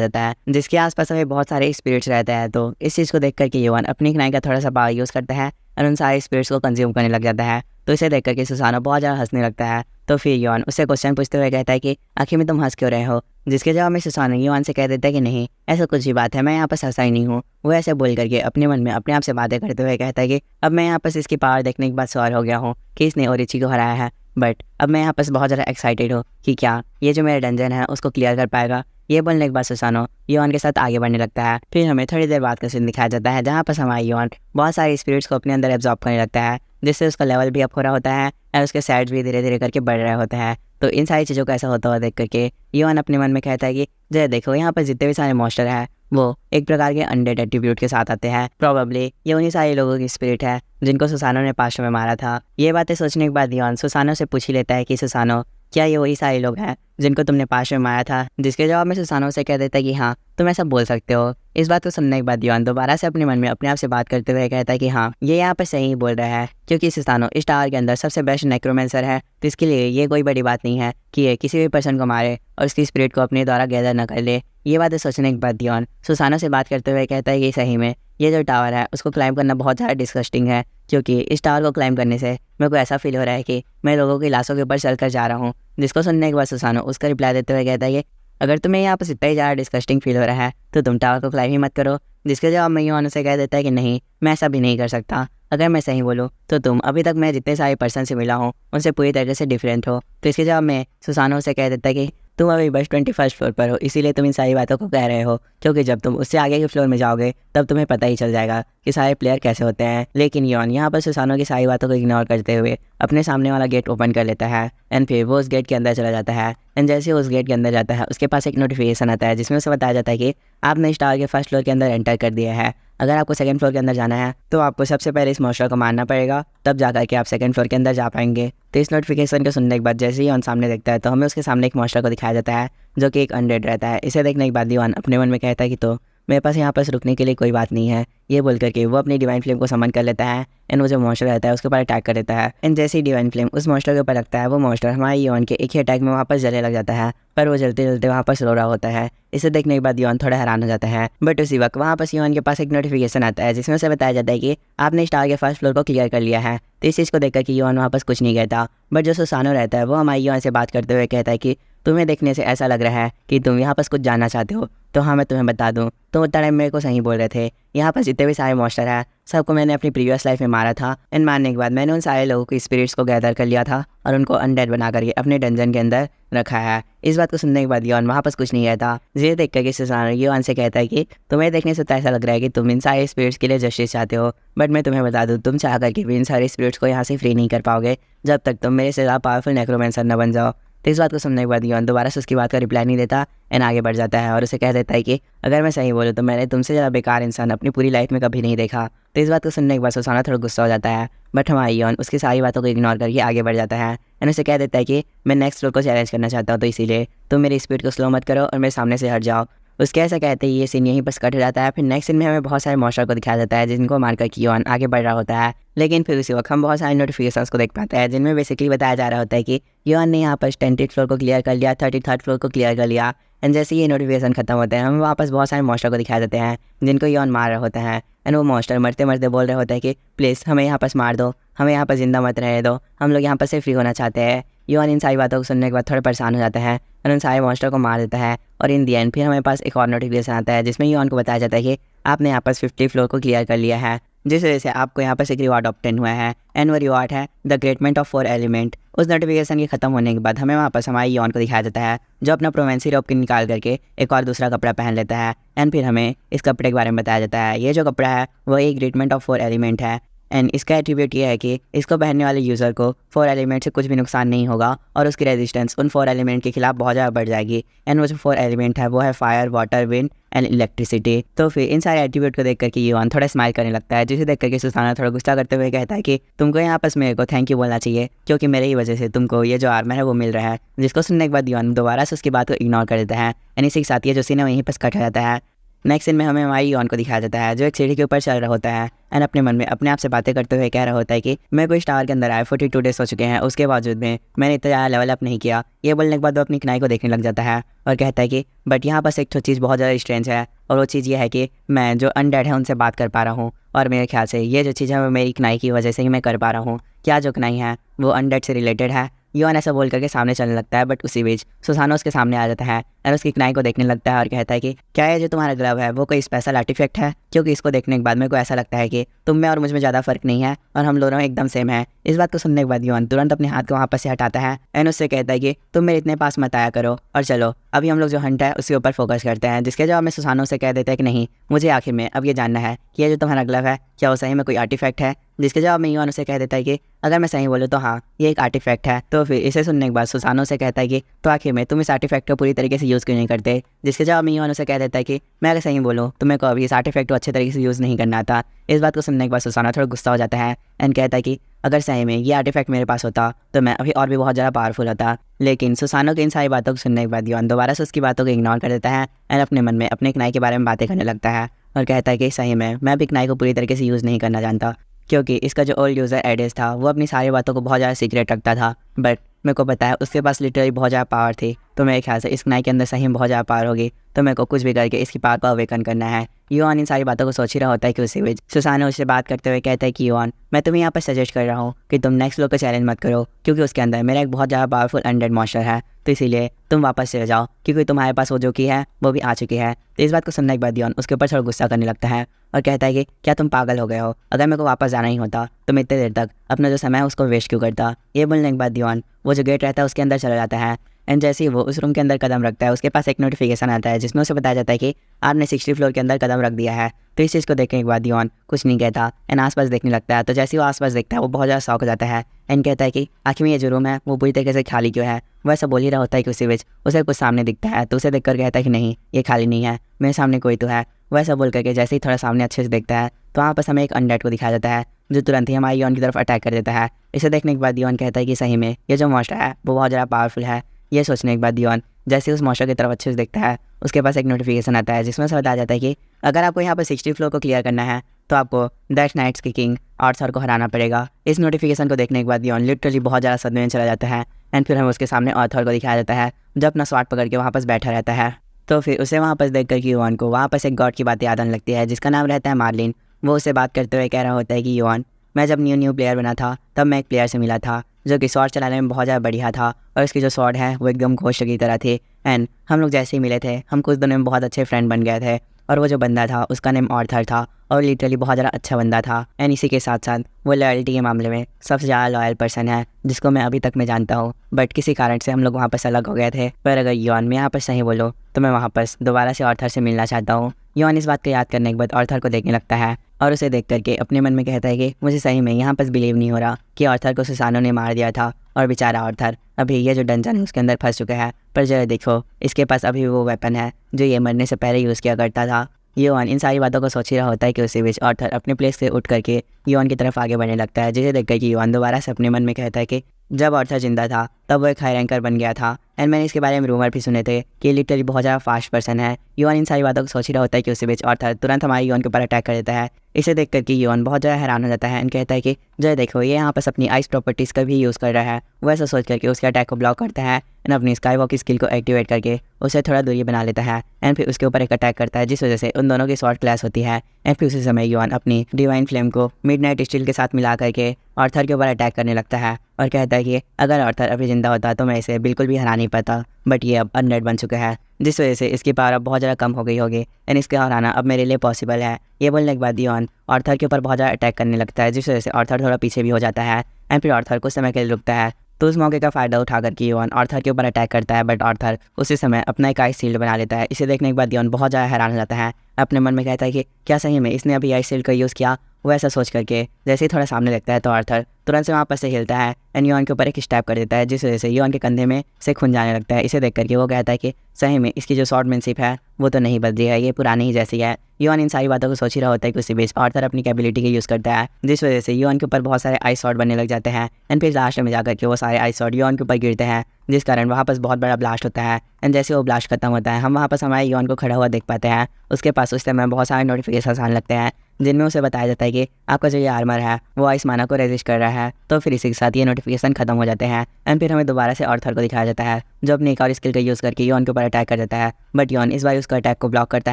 जाता है जिसके आसपास हमें बहुत सारे स्पिरिट्स रहते हैं। तो इस चीज़ को देख करके योन अपनी कनाई का थोड़ा सा पावर यूज़ करता है और उन सारे स्पिरिट्स को कंज्यूम करने लग जाता है। तो इसे देख करके सुसानो बहुत ज़्यादा हंसने लगता है। तो फिर योन उससे क्वेश्चन पूछते हुए कहता है कि आखिर में तुम हंस क्यों रहे हो। जिसके जवाब में सुसानो योन से कह देता है कि नहीं, ऐसा कुछ ही बात है, मैं यहाँ पर हंसा ही नहीं हूँ। वो ऐसे बोल करके अपने मन में अपने आप से बातें करते हुए कहता है कि अब मैं यहाँ पर इसकी पावर देखने के बाद श्योर हो गया हूँ कि इसने ओरोची को हराया है, बट अब मैं यहाँ पर बहुत ज़्यादा एक्साइटेड हूँ कि क्या ये जो मेरा डंजन है उसको क्लियर कर पाएगा। ये बोलने के बाद सुसानो योन के साथ आगे बढ़ने लगता है। फिर हमें थोड़ी देर बाद का सीन दिखाया जाता है जहाँ पर हमारा योन बहुत सारे स्पिरिट्स को अपने अंदर एब्जॉर्ब करने लगता है, जिससे उसका लेवल भी अप हो रहा होता है और उसके साइड्स भी धीरे धीरे करके बढ़ रहे होते हैं। तो इन सारी चीज़ों को ऐसा होता हुआ देख करके योन अपने मन में कहता है कि जरा देखो, यहाँ पर जितने भी सारे मॉन्स्टर हैं वो एक प्रकार के अनडेड एट्रीब्यूट के साथ आते हैं। प्रोबेबली ये उन्हीं सारे लोगों की स्पिरिट है जिनको सुसानो ने पास्ट में मारा था। ये बातें सोचने के बाद योन सुसानो से पूछ ही लेता है कि सुसानो, क्या ये वही सारे लोग हैं जिनको तुमने पास्ट में मारा था। जिसके जवाब में सुसानो से कह देता है कि हाँ, तुम ऐसा बोल सकते हो। इस बात को सुनने के बाद योन दोबारा से अपने मन में अपने आप से बात करते हुए कहता है कि हाँ, ये यहाँ पर सही बोल रहा है, क्योंकि सुसानो इस टावर के अंदर सबसे बेस्ट नेक्रोमेंसर है। तो इसके लिए ये कोई बड़ी बात नहीं है कि ये किसी भी पर्सन को मारे और उसकी स्पिरिट को अपने द्वारा गैदर न कर ले। ये बातें सोचने के बाद योन सुसानो से बात करते हुए कहता है कि सही में ये जो टावर है उसको क्लाइंब करना बहुत ज़्यादा डिस्गस्टिंग है, क्योंकि इस टावर को क्लाइंब करने से मेरे को ऐसा फील हो रहा है कि मैं लोगों की लाशों के ऊपर चल कर जा रहा हूँ। जिसको सुनने के बाद सुसानो उसका रिप्लाई देते हुए कहता है कि अगर तुम्हें यहाँ पर इतना ही ज़्यादा डिस्गस्टिंग फील हो रहा है तो तुम टावर को क्लाइंब ही मत करो। जिसके जवाब में योन उसे कह देता है कि नहीं, मैं ऐसा भी नहीं कर सकता। अगर मैं सही बोलूँ तो तुम अभी तक मैं जितने सारे पर्सन से मिला हूँ उनसे पूरी तरीके से डिफरेंट हो। तो इसके जवाब में सुसानो उसे कह देता है कि तुम अभी बस 21st फ्लोर पर हो, इसीलिए तुम इन सारी बातों को कह रहे हो, क्योंकि जब तुम उससे आगे के फ्लोर में जाओगे तब तुम्हें पता ही चल जाएगा कि सारे प्लेयर कैसे होते हैं। लेकिन योन यहाँ पर सुसानो की सारी बातों को इग्नोर करते हुए अपने सामने वाला गेट ओपन कर लेता है एंड फिर वो उस गेट के अंदर चला जाता है। एंड जैसे ही उस गेट के अंदर जाता है उसके पास एक नोटिफिकेशन आता है जिसमें उसे बताया जाता है कि आपने इस टावर के फर्स्ट फ्लोर के अंदर एंटर कर दिया है। अगर आपको सेकंड फ्लोर के अंदर जाना है तो आपको सबसे पहले इस मॉन्स्टर को मारना पड़ेगा, तब जाकर के आप सेकंड फ्लोर के अंदर जा पाएंगे। तो इस नोटिफिकेशन को सुनने के बाद जैसे ही योन सामने देखता है तो हमें उसके सामने एक मॉन्स्टर को दिखाया जाता है जो कि एक अनडेड रहता है। इसे देखने के बाद योन अपने मन में कहता है कि तो मेरे पास यहाँ पर रुकने के लिए कोई बात नहीं है। ये बोल करके वो अपनी डिवाइन फ्लेम को समन कर लेता है एंड वो जो मॉन्स्टर रहता है उसके ऊपर अटैक कर देता है। एंड जैसे ही डिवाइन फ्लेम उस मॉन्स्टर के ऊपर लगता है वो मॉन्स्टर हमारे योन के एक ही अटैक में वापस जलने लग जाता है, पर वो जलते जलते वहाँ पर रो रहा होता है। इसे देखने के बाद योन थोड़ा हैरान हो जाता है। बट उसी वक्त वहाँ पर योन के पास एक नोटिफिकेशन आता है जिसमें उसे बताया जाता है कि आपने स्टार के फर्स्ट फ्लोर को क्लियर कर लिया है। तो इस चीज़ को देखकर कि योन वहाँ पर कुछ नहीं कहता, बट जो सुसानो रहता है वो हमारे योन से बात करते हुए कहता है कि तुम्हें देखने से ऐसा लग रहा है कि तुम यहाँ पर कुछ जानना चाहते हो, तो हाँ मैं तुम्हें बता दूँ, तो उतना टाइम मेरे को सही बोल रहे थे। यहाँ पर जितने भी सारे मॉन्स्टर हैं सबको मैंने अपनी प्रीवियस लाइफ में मारा था, एंड मारने के बाद मैंने उन सारे लोगों की स्पिरिट्स को गैदर कर लिया था और उनको अनडेड बना करके अपने डंजन के अंदर रखा है। इस बात को सुनने के बाद योन वहाँ पर कुछ नहीं रहता। ये देख करके सुसाना योन से कहता है कि तुम्हें देखने से तो ऐसा लग रहा है कि तुम इन सारे स्पिरिट्स के लिए जस्टिस चाहते हो, बट मैं तुम्हें बता दूँ तुम चाह करके भी इन सारे स्पिरिट्स को यहाँ से फ्री नहीं कर पाओगे जब तक तुम मेरे से ज़्यादा पावरफुल नेक्रोमेंसर न बन जाओ। तो इस बात को सुनने के बाद योन दोबारा से उसकी बात का रिप्लाई नहीं देता एंड आगे बढ़ जाता है और उसे कह देता है कि अगर मैं सही बोलूँ तो मैंने तुमसे ज़्यादा बेकार इंसान अपनी पूरी लाइफ में कभी नहीं देखा। तो इस बात को सुनने के बाद सुसाना थोड़ा गुस्सा हो जाता है, बट हमारा योन उसकी सारी बातों को इग्नोर करके आगे बढ़ जाता है एंड उसे कह देता है कि मैं नेक्स्ट फ्लोर को चैलेंज करना चाहता हूँ, तो इसीलिए तुम मेरी स्पीड को स्लो मत करो और मेरे सामने से हट जाओ। उसके ऐसा कहते ही ये सीन यहीं बस कट जाता है। फिर नेक्स्ट सीन में हमें बहुत सारे मॉन्स्टर को दिखाया जाता है जिनको मारकर योन आगे बढ़ रहा होता है, लेकिन फिर उसी वक्त हम बहुत सारे नोटिफिकेशंस को देख पाते हैं जिनमें बेसिकली बताया जा रहा होता है कि योन ने यहाँ पर 20th फ्लोर को क्लियर कर लिया, 33rd फ्लोर को क्लियर कर लिया। एंड जैसे ये नोटिफिकेशन खत्म होते हैं हमें वापस बहुत सारे मॉन्स्टर को दिखाए जाते हैं जिनको योन मार रहे होते हैं एंड वो मॉन्स्टर मरते मरते बोल रहे होते हैं कि प्लीज़ हमें यहाँ पर मार दो, हमें यहाँ पर जिंदा मत रहने दो, हम लोग यहाँ पर से फ्री होना चाहते हैं। योन इन सारी बातों को सुनने के बाद थोड़ा परेशान हो जाता है और उन सारे मॉन्स्टर को मार देता है। और इन दी एंड फिर हमारे पास एक और नोटिफिकेशन आता है जिसमें योन को बताया जाता है कि आपने यहाँ पर 50 फ्लोर को क्लियर कर लिया है, जिस वजह से आपको यहाँ पर एक रिवार्ड ऑब्टेन हुआ है एंड वो रिवार्ड है द ग्रेटमेंट ऑफ 4 एलिमेंट। उस नोटिफिकेशन के खत्म होने के बाद हमें वापस हमारे योन को दिखाया जाता है जो अपना प्रोवेंसी रोप के निकाल करके एक और दूसरा कपड़ा पहन लेता है एंड फिर हमें इस कपड़े के बारे में बताया जाता है। ये जो कपड़ा है वो एक ग्रेटमेंट ऑफ 4 एलिमेंट है एंड इसका एट्रीब्यूट ये है कि इसको पहनने वाले यूज़र को 4 एलिमेंट से कुछ भी नुकसान नहीं होगा और उसकी रेजिस्टेंस उन 4 एलिमेंट के खिलाफ बहुत ज़्यादा बढ़ जाएगी। एंड वो जो 4 एलिमेंट है वो है fire, water, wind and electricity. तो फिर इन सारे एट्रीब्यूट को देख करके योन थोड़ा स्माइल करने लगता है, जिसे देख करके सुसाना थोड़ा गुस्सा करते हुए कहता है कि तुमको यहाँ पर मेरे को थैंक यू बोलना चाहिए क्योंकि मेरे ही वजह से तुमको ये जो आर्मर है वो मिल रहा है। जिसको सुनने के बाद योन दोबारा से उसकी बात को इग्नोर कर देता है एंड इसी के साथ ये जो सीन है वहीं पर कट जाता है। नेक्स्ट सीन में हमें हमारी योन को दिखाया जाता है जो एक सीढ़ी के ऊपर चल रहा होता है एंड अपने मन में अपने आप से बातें करते हुए कह रहा होता है कि मैं कोई स्टार के अंदर आया 42 डेज हो चुके हैं, उसके बावजूद में मैंने इतना ज़्यादा लेवल अप नहीं किया। ये बोलने के बाद वो अपनी कनाई को देखने लग जाता है और कहता है कि बट यहाँ बस एक तो चीज़ बहुत ज़्यादा स्ट्रेंज है और वो चीज़ ये है कि मैं जो अनडेड है उनसे बात कर पा रहा हूँ और मेरे ख्याल से ये जो चीज़ है वो मेरी कनाई की वजह से ही मैं कर पा रहा हूँ। क्या जो कनाई है वो अनडेड से रिलेटेड है? योन ऐसा बोल करके सामने चलने लगता है, बट उसी बीच सुसाना उसके सामने आ जाता है और उसकी कनाई को देखने लगता है और कहता है कि क्या ये जो तुम्हारा ग्लव है वो कोई स्पेशल आर्टिफैक्ट है? क्योंकि इसको देखने के बाद मेरे को ऐसा लगता है कि तुम में और मुझ में ज़्यादा फर्क नहीं है और हम दोनों एकदम सेम है। इस बात को सुनने के बाद योन तुरंत अपने हाथ को वहाँ पर से हटाता है एंड उससे कहता है कि तुम मेरे इतने पास मत आया करो और चलो अभी हम लोग जो हंट है उसके ऊपर फोकस करते हैं। जिसके जवाब में सुसाना से कह देता है कि नहीं, मुझे आखिर में अब ये जानना है कि ये जो तुम्हारा ग्लव है क्या वो सही में कोई आर्टिफैक्ट है? जिसके जवाब में योन उसे कह देता है कि अगर मैं सही बोलूँ तो हाँ ये एक आर्टिफैक्ट है। तो फिर इसे सुनने के बाद सुसाना से कहता है कि तो आखिर में तुम इस आर्टिफैक्ट को पूरी तरीके से यूज़ क्यों नहीं करते? जिसके जवाब में योन उसे कह देता है कि मैं अगर सही बोलूँ तो मेरे को अभी इस आर्टिफैक्ट को अच्छे तरीके से यूज़ नहीं करना आता। इस बात को सुनने के बाद सुसाना थोड़ा गुस्सा हो जाता है एंड कहता है कि अगर सही में ये आर्टिफैक्ट मेरे पास होता तो मैं अभी और भी बहुत ज़्यादा पावरफुल होता। लेकिन सुसाना की इन सारी बातों को सुनने के बाद योन दोबारा से उसकी बातों को इग्नोर कर देता है एंड अपने मन में अपने कनाई के बारे में बातें करने लगता है और कहता है कि सही में मैं भी कनाई को पूरी तरीके से यूज़ नहीं करना जानता क्योंकि इसका जो ओल्ड यूज़र एडेस था वो अपनी सारी बातों को बहुत ज़्यादा सीक्रेट रखता था, बट मेरे को पता है उसके पास लिटरली बहुत ज़्यादा पावर थी। तो मेरे ख्याल से इस कनाई के अंदर सही में बहुत ज़्यादा पावर होगी, तो मेरे को कुछ भी करके इसकी पावर को अवेकन करना है। योन इन सारी बातों को सोच ही रहा होता है कि उसी बीच सुसाना उससे बात करते हुए कहता है कि योन मैं तुम्हें यहाँ पर सजेस्ट कर रहा हूँ कि तुम नेक्स्ट फ्लोर को चैलेंज मत करो क्योंकि उसके अंदर मेरा एक बहुत ज़्यादा पावरफुल अनडेड मॉन्स्टर है, तो इसीलिए तुम वापस चले जाओ क्योंकि तुम्हारे पास वो जो की है वो भी आ चुकी है। तो इस बात को सुनने के बाद योन उसके ऊपर थोड़ा गुस्सा करने लगता है और कहता है कि क्या तुम पागल हो गए हो? अगर मेरे को वापस जाना ही होता तो मैं इतने देर तक अपना जो समय है उसको वेस्ट क्यों करता? ये बोलने के बाद योन वो जो गेट रहता है उसके अंदर चला जाता है एंड जैसे ही वो उस रूम के अंदर कदम रखता है उसके पास एक नोटिफिकेशन आता है जिसमें उसे बताया जाता है कि आपने 60 फ्लोर के अंदर कदम रख दिया है। तो इस चीज़ को देखने के बाद योन कुछ नहीं कहता एंड आसपास देखने लगता है। तो जैसे वो आसपास देखता है वो बहुत ज़्यादा शॉक हो जाता है एंड कहता है कि आखिर में ये जो रूम है वो पूरी तरीके से खाली क्यों है? वैसा बोल ही रहा होता है कि उसी बीच उसे कुछ सामने दिखता है, तो उसे देखकर कहता है कि नहीं ये खाली नहीं है, मेरे सामने कोई तो है। वैसा बोल करके जैसे ही थोड़ा सामने अच्छे से देखता है तो वहाँ पर हमें एक अनडेड को दिखाया जाता है जो तुरंत ही हमारी योन की तरफ अटैक कर देता है। इसे देखने के बाद योन कहता है कि सही में ये जो मॉन्स्टर है वो बहुत ज़्यादा पावरफुल है। ये सोचने के बाद योन जैसे उस मॉन्स्टर की तरफ अच्छे से देखता है उसके पास एक नोटिफिकेशन आता है जिसमें से बताया जाता है कि अगर आपको यहाँ पर 60 फ्लोर को क्लियर करना है तो आपको दैट नाइट्स की किंग आर्थर को हराना पड़ेगा। इस नोटिफिकेशन को देखने के बाद योन लिटरली बहुत ज़्यादा सदमे में चला जाता है एंड फिर हमें उसके सामने आर्थर को दिखाया जाता है जो अपना स्वाट पकड़ के वहाँ पर बैठा रहता है। तो फिर उसे वहाँ पर देख कर कि योन को वहाँ पर एक गॉड की बात याद आने लगती है जिसका नाम रहता है मार्लिन। वो उससे बात करते हुए कह रहा होता है कि योन मैं जब न्यू प्लेयर बना था तब मैं एक प्लेयर से मिला था जो कि स्वॉर्ड चलाने में बहुत ज़्यादा बढ़िया था और उसकी जो स्वॉर्ड है वो एकदम घोस्ट की तरह थी। एंड हम लोग जैसे ही मिले थे हम कुछ दिनों में बहुत अच्छे फ्रेंड बन गए थे। और वो जो बंदा था उसका नेम ऑर्थर था और लिटरली बहुत ज़्यादा अच्छा बंदा था। एंड इसी के साथ साथ वो लॉयल्टी के मामले में सबसे ज़्यादा लॉयल पर्सन है जिसको मैं अभी तक मैं जानता हूँ। बट किसी कारण से हम लोग वहाँ पर अलग हो गए थे। पर अगर यॉन मैं यहाँ पर सही बोलूँ तो मैं वहाँ पर दोबारा से ऑर्थर से मिलना चाहता हूँ। यॉन इस बात को याद करने के बाद ऑर्थर को देखने लगता है और उसे देख करके अपने मन में कहता है कि मुझे सही में यहाँ पर बिलीव नहीं हो रहा कि ऑर्थर को सुसानो ने मार दिया था और बेचारा ऑर्थर अभी ये जो डंजन है उसके अंदर फंस चुका है। पर जरा देखो इसके पास अभी वो वेपन है जो ये मरने से पहले यूज़ किया करता था। योन इन सारी बातों को सोच ही रहा होता है कि उसी बीच ऑर्थर अपने प्लेस से उठ करके योन की तरफ आगे बढ़ने लगता है, जिसे देखकर कि योन दोबारा से अपने मन में कहता है कि जब ऑर्थर जिंदा था तब वो एक हाई रैंकर बन गया था। एंड मैंने इसके बारे में रूमर भी सुने थे कि लिटरली बहुत ज़्यादा फास्ट पर्सन है। योन इन सारी बातों को सोच ही रहा होता है कि उसी बीच ऑर्थर तुरंत हमारे योन के ऊपर अटैक कर देता है। इसे देख कर कि योन बहुत ज़्यादा हैरान हो जाता है एंड कहता है कि जय देखो ये यहाँ पर अपनी आइस प्रॉपर्टीज़ का भी यूज़ कर रहा है। वैसा सोच करके उसके अटैक को ब्लॉक करता है एंड अपनी स्काई वॉक स्किल को एक्टिवेट करके उसे थोड़ा दूरी बना लेता है एंड फिर उसके ऊपर एक अटैक करता है जिस वजह से उन दोनों की शॉर्ट क्लास होती है। एंड फिर उसी समय योन अपनी डिवाइन फ्लेम को मिडनाइट स्टील के साथ मिला करके ऑर्थर के ऊपर अटैक करने लगता है और कहता है कि अगर ऑर्थर अभी जिंदा होता तो मैं इसे बिल्कुल भी हरा नहीं पाता, बट ये अब अनडेड बन चुका है जिस वजह से इसकी पावर अब बहुत ज़्यादा कम हो गई होगी एंड इसके हराना अब मेरे लिए पॉसिबल है। ये बोलने के बाद योन ऑर्थर के ऊपर बहुत ज़्यादा अटैक करने लगता है जिस वजह से ऑर्थर थोड़ा पीछे भी हो जाता है एंड फिर ऑर्थर कुछ समय के लिए रुकता है। तो उस मौके का फ़ायदा उठा करके योन ऑर्थर के ऊपर अटैक करता है, बट ऑर्थर उसी समय अपना एक आइस शील्ड बना लेता है। इसे देखने के बाद योन बहुत ज़्यादा हैरान हो जाता है, अपने मन में कहता है कि क्या सही में इसने अभी आइस शील्ड का यूज़ किया। वो ऐसा सोच करके जैसे ही थोड़ा सामने लगता है तो ऑर्थर तुरंत से वहाँ पर से हिलता है एंड योन के ऊपर एक स्टैप कर देता है जिस वजह से योन के कंधे में से खून जाने लगता है। इसे देख करके वो कहता है कि सही में इसकी जो स्वॉर्डमैनशिप है वो तो नहीं बदली है, ये पुरानी ही जैसी है। योन इन सारी बातों को सोच ही रहा होता है कि उसी बीच ऑर्थर अपनी कैबिलिटी का यूज़ करता है जिस वजह से योन के ऊपर बहुत सारे आइस शॉट बनने लग जाते हैं एंड फिर लास्ट में जाकर के वो सारे आइस शॉट योन के ऊपर गिरते हैं जिस कारण वहाँ पर बहुत बड़ा ब्लास्ट होता है। एंड जैसे वो ब्लास्ट खत्म होता है हम वहाँ पर हमारे योन को खड़ा हुआ देख पाते हैं। उसके पास उस समय बहुत सारे नोटिफिकेशन आने लगते हैं जिनमें उसे बताया जाता है कि आपका जो ये आर्मर है वो आइस माना को रेजिस्ट कर रहा है। तो फिर इसी के साथ ये नोटिफिकेशन खत्म हो जाते हैं एंड फिर हमें दोबारा से ऑर्थर को दिखाया जाता है जो अपनी एक और स्किल का यूज़ करके योन के ऊपर अटैक कर देता है, बट योन इस बार उसका अटैक को ब्लॉक करता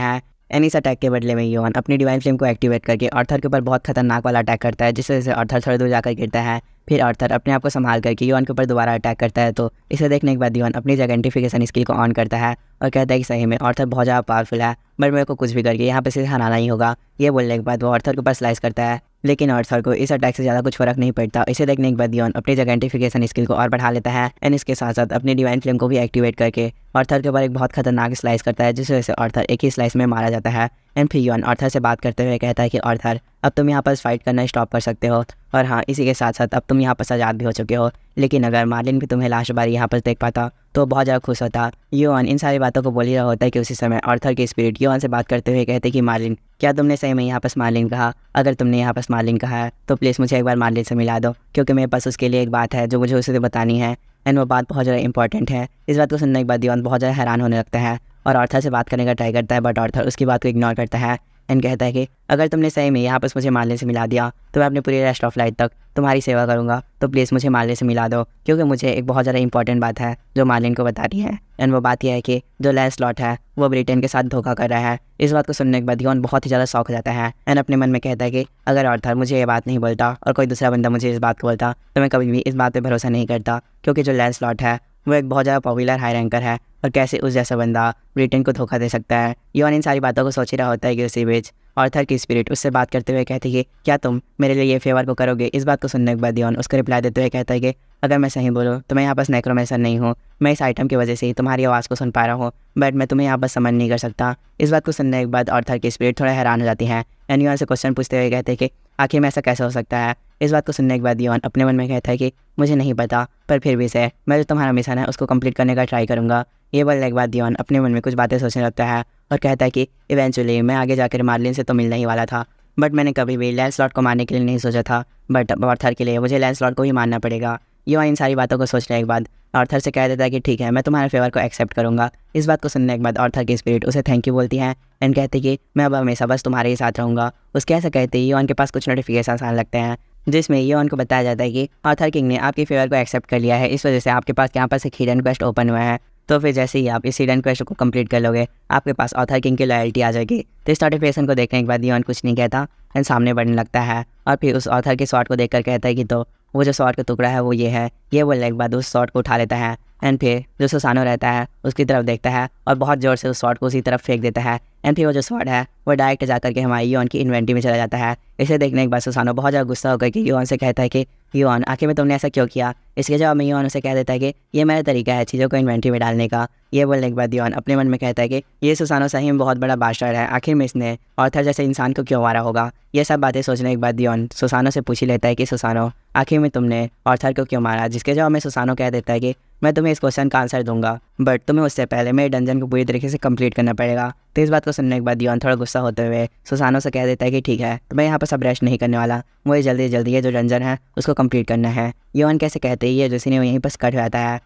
है। एंड इस अटैक के बदले में योन अपनी डिवाइन फ्लेम को एक्टिवेट करके ऑर्थर के ऊपर बहुत खतरनाक वाला अटैक करता है जिस वजह से ऑर्थर थोड़ी दूर जाकर गिरता है। फिर ऑर्थर अपने आप को संभाल करके योन के ऊपर दोबारा अटैक करता है। तो इसे देखने के बाद योन अपनी आइडेंटिफिकेशन स्किल को ऑन करता है और कहता है कि सही में ऑर्थर बहुत ज़्यादा पावरफुल है, बट मेरे को कुछ भी करके यहाँ पे से हराना ही होगा। ये बोलने के बाद वो ऑर्थर के ऊपर स्लाइस करता है, लेकिन ऑर्थर को इस अटैक से ज़्यादा कुछ फर्क नहीं पड़ता। इसे देखने के बाद योन अपनी आइडेंटिफिकेशन स्किल को और बढ़ा लेता है एंड इसके साथ साथ अपनी डिवाइन फ्लेम को भी एक्टिवेट करके ऑर्थर के ऊपर एक बहुत खतरनाक स्लाइस करता है जिस वजह से ऑर्थर एक ही स्लाइस में मारा जाता है। एंड फिर योन ऑर्थर से बात करते हुए कहता है कि ऑर्थर अब तुम यहाँ पर फाइट करना स्टॉप कर सकते हो और हाँ इसी के साथ साथ अब तुम यहाँ पर आज़ाद भी हो चुके हो, लेकिन अगर मार्लिन भी तुम्हें लास्ट बार यहाँ पर देख पाता तो बहुत ज़्यादा खुश होता। योन इन सारी बातों को बोल ही रहा होता है कि उसी समय ऑर्थर की स्पिरिट योन से बात करते हुए कहते कि मार्लिन क्या तुमने सही में यहाँ पर मार्लिन कहा? अगर तुमने यहाँ पर मार्लिन कहा है तो प्लीज़ मुझे एक बार मार्लिन से मिला दो, क्योंकि मेरे पास उसके लिए एक बात है जो मुझे उसे बतानी है एंड वो बात बहुत ज़्यादा इंपॉर्टेंट है। इस बात को सुनने के बाद योन बहुत ज़्यादा हैरान होने लगता है और ऑर्थर से बात करने का ट्राई करता है, बट ऑर्थर उसकी बात को इग्नोर करता है एंड कहता है कि अगर तुमने सही में यहाँ पर मुझे मार्लिन से मिला दिया तो मैं अपने पूरी रेस्ट ऑफ लाइफ तक तुम्हारी सेवा करूँगा, तो प्लीज़ मुझे मार्लिन से मिला दो, क्योंकि मुझे एक बहुत ज़्यादा इंपॉर्टेंट बात है जो मार्लिन को बतानी है। एंड वो बात यह है कि जो लैंसलॉट है वो ब्रिटेन के साथ धोखा कर रहा है। इस बात को सुनने के बाद योन बहुत ही ज़्यादा शौक हो जाता है एंड अपने मन में कहता है कि अगर ऑर्थर मुझे ये बात नहीं बोलता और कोई दूसरा बंदा मुझे इस बात को बोलता तो मैं कभी भी इस बात पर भरोसा नहीं करता, क्योंकि जो लैंसलॉट है वो एक बहुत ज़्यादा पॉपुलर हाई रैंकर है और कैसे उस जैसा बंदा ब्रिटेन को धोखा दे सकता है। योन इन सारी बातों को सोच ही रहा होता है कि उसी बीच ऑर्थर की स्पिरिट उससे बात करते हुए कहती है कि क्या तुम मेरे लिए ये फेवर को करोगे? इस बात को सुनने के बाद योन उसको रिप्लाई देते हुए कहता है कि अगर मैं सही बोलूँ तो मैं यहाँ पास नेक्रोमेंसर नहीं हूँ, मैं इस आइटम की वजह से ही तुम्हारी आवाज़ को सुन पा रहा हूँ, बट मैं तुम्हें यहाँ पर समझ नहीं कर सकता। इस बात को सुनने के बाद ऑर्थर की स्पिरिट थोड़ा हैरान हो जाती है एंड योन से क्वेश्चन पूछते हुए कहते हैं कि आखिर में ऐसा कैसे हो सकता है? इस बात को सुनने के बाद योन अपने मन में कहता है कि मुझे नहीं पता, पर फिर भी से मैं जो तुम्हारा मिशन है उसको कंप्लीट करने का ट्राई करूँगा। ये बोलने के बाद योन अपने मन में कुछ बातें सोचने लगता है और कहता है कि इवेंचुअली मैं आगे जाकर मार्लिन से तो मिलने ही वाला था, बट मैंने कभी भी लैंसलॉट को मारने के लिए नहीं सोचा था, बट ऑर्थर के लिए मुझे लैंसलॉट को ही मारना पड़ेगा। योन इन सारी बातों को सोचने के बाद ऑर्थर से कह देता है कि ठीक है मैं तुम्हारे फेवर को एक्सेप्ट करूँगा। इस बात को सुनने के बाद ऑर्थर की स्पिरिट उसे थैंक यू बोलती है एंड कहती कि मैं अब हमेशा बस तुम्हारे ही साथ रहूँगा। उसके ऐसा कहते ही योन के पास कुछ नोटिफिकेशन आने लगते हैं जिसमें योन को बताया जाता है कि ऑर्थर किंग ने आपके फेवर को एक्सेप्ट कर लिया है, इस वजह से आपके पास यहाँ पर एक हिडन क्वेस्ट ओपन हुआ है। तो फिर जैसे ही आप इस हिडन क्वेस्ट को कंप्लीट कर लोगे आपके पास ऑर्थर किंग की लॉयल्टी आ जाएगी। तो इस नोटिफिकेशन को देखने के बाद योन कुछ नहीं कहता एंड सामने बढ़ने लगता है और फिर उस ऑथर के शॉट को देखकर कहता है कि तो वो जो शॉट का टुकड़ा है वो ये है। ये बोलने के बाद उस शॉट को उठा लेता है एंड फिर जो सुसानो रहता है उसकी तरफ देखता है और बहुत ज़ोर से उस शॉट को उसी तरफ फेंक देता है एंड फिर वो जो शॉट है वो डायरेक्ट जा करके हमारी योन की इन्वेंट्री में चला जाता है। इसे देखने के बाद सुसानो बहुत ज़्यादा गुस्सा होकर कि योन से कहता है कि योन आखिर में तुमने ऐसा क्यों किया। इसके जवाब में योन उसे कह देता है कि ये मेरा तरीका है चीज़ों को इन्वेंट्री में डालने का। ये बोलने के बाद योन अपने मन में कहता है कि ये सुसानो सही में बहुत बड़ा बादशाह है, आखिर में इसने ऑर्थर जैसे इंसान को क्यों मारा होगा। ये सब बातें सोचने के बाद योन सुसानो से पूछ ही लेता है कि सुसानो आखिर में तुमने ऑर्थर को क्यों मारा। जिसके जवाब में सुसानो कह देता है कि मैं तुम्हें इस क्वेश्चन का आंसर दूंगा बट तुम्हें उससे पहले मेरे डंजन को पूरी तरीके से कंप्लीट करना पड़ेगा। तो इस बात को सुनने के बाद योन थोड़ा गुस्सा होते हुए सुसानो से कह देता है कि ठीक है तो मैं यहाँ पर सब रेस्ट नहीं करने वाला, मुझे जल्दी जल्दी ये जो डंजन है उसको कंप्लीट करना है। योन कैसे कहते ही ये जो सीन है यहीं पर कट जाता है।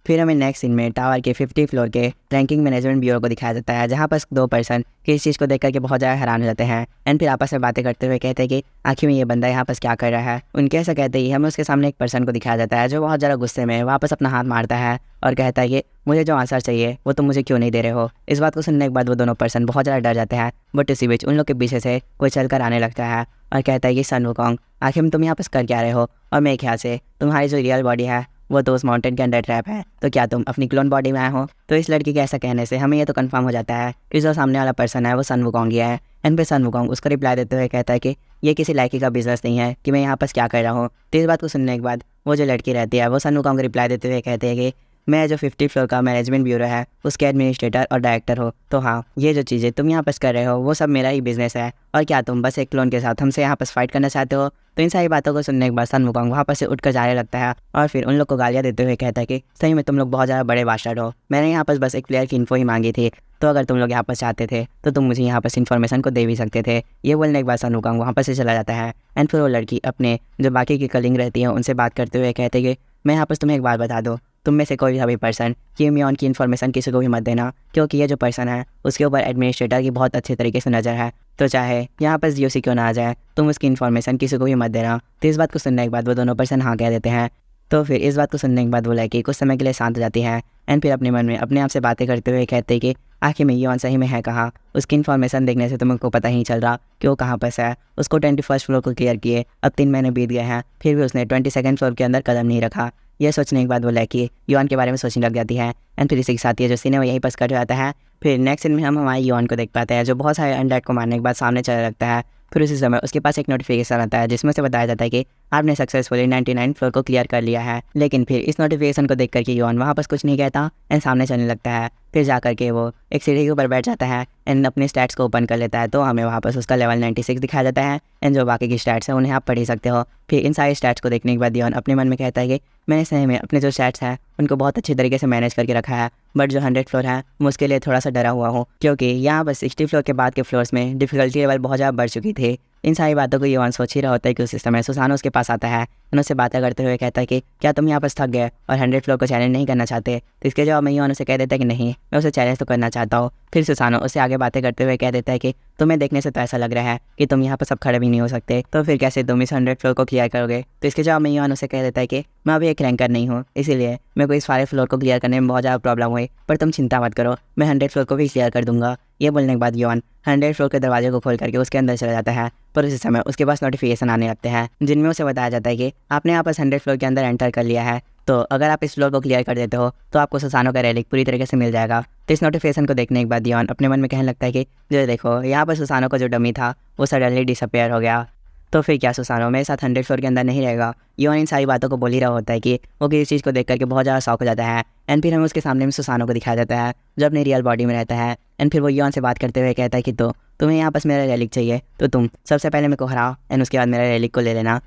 फिर हमें नेक्स्ट सीन में टावर के 50 फ्लोर के रैंकिंग मैनेजमेंट ब्यूरो को दिखाया जाता है, जहाँ पर दो पर्सन किसी चीज़ को देख करके बहुत ज़्यादा हैरान हो जाते हैं एंड फिर आपस में बातें करते हुए कहते हैं कि आखिर में ये बंदा यहाँ पर क्या कर रहा है। उनके ऐसा कहते ही हमें उसके सामने एक पर्सन को दिखाया जाता है जो बहुत ज़्यादा गुस्से में वापस अपना हाथ मारता है और कहता है कि मुझे जो आंसर चाहिए वो तुम मुझे क्यों नहीं दे रहे हो। इस बात को सुनने के बाद वो दोनों पर्सन बहुत ज़्यादा डर जाते हैं बट इसी बीच उन लोग के पीछे से कोई चल कर आने लगता है और कहता है कि सन वुकोंग आखिर में तुम यहाँ पर कर क्या रहे हो, और मेरे ख्याल से तुम्हारी जो रियल बॉडी है वो तो उस माउंटेन के अंडर ट्रैप है, तो क्या तुम अपनी क्लोन बॉडी में आए हो। तो इस लड़की के ऐसा कहने से हमें ये तो कंफर्म हो जाता है कि जो सामने वाला पर्सन है वो सन वुकोंग ही है। एंड फिर सन वुकोंग उसका रिप्लाई देते हुए कहता है कि ये किसी लायकी का बिजनेस नहीं है कि मैं यहाँ पर क्या कर रहा हूँ। तो इस बात को सुनने के बाद वो जो लड़की रहती है वो सन वुकोंग को रिप्लाई देते हुए कहते हैं कि मैं जो 50 फ्लोर का मैनेजमेंट ब्यूरो है उसके एडमिनिस्ट्रेटर और डायरेक्टर हो, तो हाँ ये जो चीज़ें तुम यहाँ पर कर रहे हो वो सब मेरा ही बिजनेस है, और क्या तुम बस एक क्लोन के साथ हमसे यहाँ पर फाइट करना चाहते हो। तो इन सारी बातों को सुनने के बाद सन वुकोंग वहाँ पर से उठकर जाने लगता है और फिर उन लोग को गालियाँ देते हुए कहता है कि सही में तुम लोग बहुत ज़्यादा बड़े बादशाह हो, मैंने यहाँ पर बस एक प्लेयर की इन्फो ही मांगी थी, तो अगर तुम लोग यहाँ पर चाहते थे तो तुम मुझे यहाँ पर इन्फॉर्मेशन को दे भी सकते थे। ये बोलने के बाद सन वुकोंग वहाँ पर से चला जाता है एंड फिर वो लड़की अपने जो बाकी की कलिंग रहती है उनसे बात करते हुए कहते कि मैं यहाँ पर तुम्हें एक बात बता दूँ, तुम में से कोई भी पर्सन किम योन की इन्फॉर्मेशन किसी को भी मत देना, क्योंकि ये जो पर्सन है उसके ऊपर एडमिनिस्ट्रेटर की बहुत अच्छे तरीके से नज़र है, तो चाहे यहाँ पर जीओसी क्यों ना आ जाए तुम उसकी इन्फॉर्मेशन किसी को भी मत देना। तो इस बात को सुनने के बाद वो दोनों पर्सन हाँ कह देते हैं। तो फिर इस बात को सुनने के बाद वो लड़की कुछ समय के लिए शांत हो जाती है एंड फिर अपने मन में अपने आप से बातें करते हुए कहते हैं कि आखिर में योन सही में है कहाँ। उसकी इन्फॉर्मेशन देखने से तुमको पता ही नहीं चल रहा कि वो कहाँ पर है। उसको 21st फ्लोर को क्लियर किए अब 3 महीने बीत गए हैं फिर भी उसने 22nd फ्लोर के अंदर कदम नहीं रखा। यह सोचने के बाद वो लड़की योन के बारे में सोचने लग जाती है एंड फिर इसी के साथ ये जो सीन है वो यहीं पर कट जाता है। फिर नेक्स्ट सीन में हम हमारे योन को देख पाते हैं जो बहुत सारे अनडेड को मारने के बाद सामने चला लगता है। फिर उसी समय उसके पास एक नोटिफिकेशन आता है जिसमें से बताया जाता है कि आपने सक्सेसफुली 99 फ्लोर को क्लियर कर लिया है। लेकिन फिर इस नोटिफिकेशन को देख करके योन वहाँ पर कुछ नहीं कहता एंड सामने चलने लगता है। फिर जा करके वो एक सीढ़ी के ऊपर बैठ जाता है एंड अपने स्टैट्स को ओपन कर लेता है, तो हमें वहाँ पर उसका लेवल 96 दिखाया जाता है एंड जो बाकी की स्टैट्स हैं उन्हें आप पढ़ ही सकते हो। फिर इन सारे स्टैट्स को देखने के बाद योन अपने मन में कहता है कि मैंने सही में अपने जो स्टैट्स हैं उनको बहुत अच्छी तरीके से मैनेज करके रखा है, बट जो 100 फ्लोर है मैं उसके लिए थोड़ा सा डरा हुआ हूँ, क्योंकि यहाँ पर 60 फ्लोर के बाद के फ्लोर्स में डिफिकल्टी लेवल बहुत ज़्यादा बढ़ चुकी थी। इन सारी बातों को योन सोच ही रहा होता है कि उस समय सुसानो उसके पास आता है और उससे बातें करते हुए कहता है कि क्या तुम यहाँ पर थक गए और 100 फ्लोर को चैलेंज नहीं करना चाहते। तो इसके जवाब में योन उसे कह देता है कि नहीं, मैं उसे चैलेंज तो करना चाहता हूँ। फिर सुसानो उससे आगे बातें करते हुए कह देता है कि तुम्हें देखने से तो ऐसा लग रहा है कि तुम यहाँ पर सब खड़े भी नहीं हो सकते, तो फिर कैसे तुम इस 100 फ्लोर को क्लियर करोगे। तो इसके जवाब में योन उसे कह देता है कि मैं अभी एक रैंकर नहीं हूँ, इसीलिए मेरे को इस सारे फ्लोर को क्लियर करने में बहुत ज़्यादा प्रॉब्लम हुई, पर तुम चिंता मत करो, मैं 100 फ्लोर को भी क्लियर कर दूंगा। ये बोलने के बाद योन 100 फ्लोर के दरवाजे को खोल करके उसके अंदर चला जाता है, पर उसी समय उसके पास नोटिफिकेशन आने लगते हैं जिनमें उसे बताया जाता है कि आपने यहाँ पर 100 फ्लोर के अंदर एंटर कर लिया है, तो अगर आप इस फ्लोर को क्लियर कर देते हो तो आपको सुसानो का रेलिक पूरी तरीके से मिल जाएगा। तो इस नोटिफिकेशन को देखने के बाद योन अपने मन में कहने लगता है कि जो देखो यहाँ पर सुसानो का जो डमी था वो सडनली डिसअपेयर हो गया, तो फिर क्या सुसानो मेरे साथ 100 फ्लोर के अंदर नहीं रहेगा। योन इन सारी बातों को बोल ही रहा होता है कि वो किसी चीज़ को देख करके बहुत ज़्यादा शौक हो जाता है एंड फिर हमें उसके सामने में सुसानो को दिखाया जाता है जो अपनी रियल बॉडी में रहता है एंड फिर वो योन से बात करते हुए कहता है कि तो तुम्हें यहाँ पास मेरा रेलिक चाहिए तो तुम सबसे पहले मेरे को हराओ एंड उसके बाद मेरा रेलिक को ले लेना।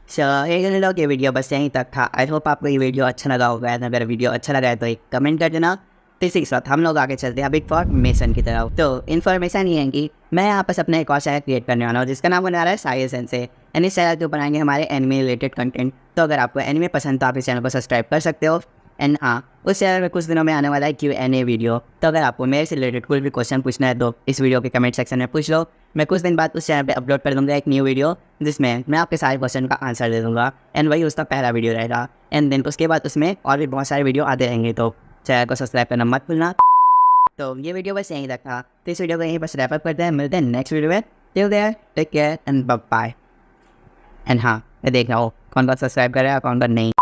लोग ये वीडियो बस यहीं तक था। आई होप आपको ये वीडियो अच्छा लगा होगा, अगर वीडियो अच्छा लगा है तो एक कमेंट कर देना। तो इसी के साथ हम लोग आगे चलते हैं बिग इन्फॉर्मेशन की तरफ। तो इन्फॉर्मेशन ये है कि मैं यहाँ पर अपना एक और चैनल क्रिएट करने वाला हूँ जिसका नाम होने वाला है साई सेंसे एंड इस चैनल के ऊपर आएंगे हमारे एनिमे रिलेटेड कंटेंट। तो अगर आपको एनिमे पसंद तो आप इस चैनल को सब्सक्राइब कर सकते हो एंड हाँ उस चैनल में कुछ दिनों में आने वाला है Q&A वीडियो, तो अगर आपको मेरे से रिलेटेड कोई भी क्वेश्चन पूछना है तो इस वीडियो के कमेंट सेक्शन में पूछ लो। मैं कुछ दिन बाद उस चैनल पे अपलोड कर दूंगा एक न्यू वीडियो जिसमें मैं आपके सारे क्वेश्चन का आंसर दे दूंगा एंड वही उसका पहला वीडियो रहेगा एंड देन उसके बाद उसमें और भी बहुत सारे वीडियो आते रहेंगे, तो चैनल को सब्सक्राइब करना मत भूलना। तो ये वीडियो बस यहीं तक था, तो इस वीडियो को यहीं बस रैप अप करते हैं, मिलते हैं नेक्स्ट वीडियो में। Till there take care and bye bye. And हाँ, मैं देख रहा हूँ कौन कौन सब्सक्राइब कर रहा है और कौन कौन नहीं।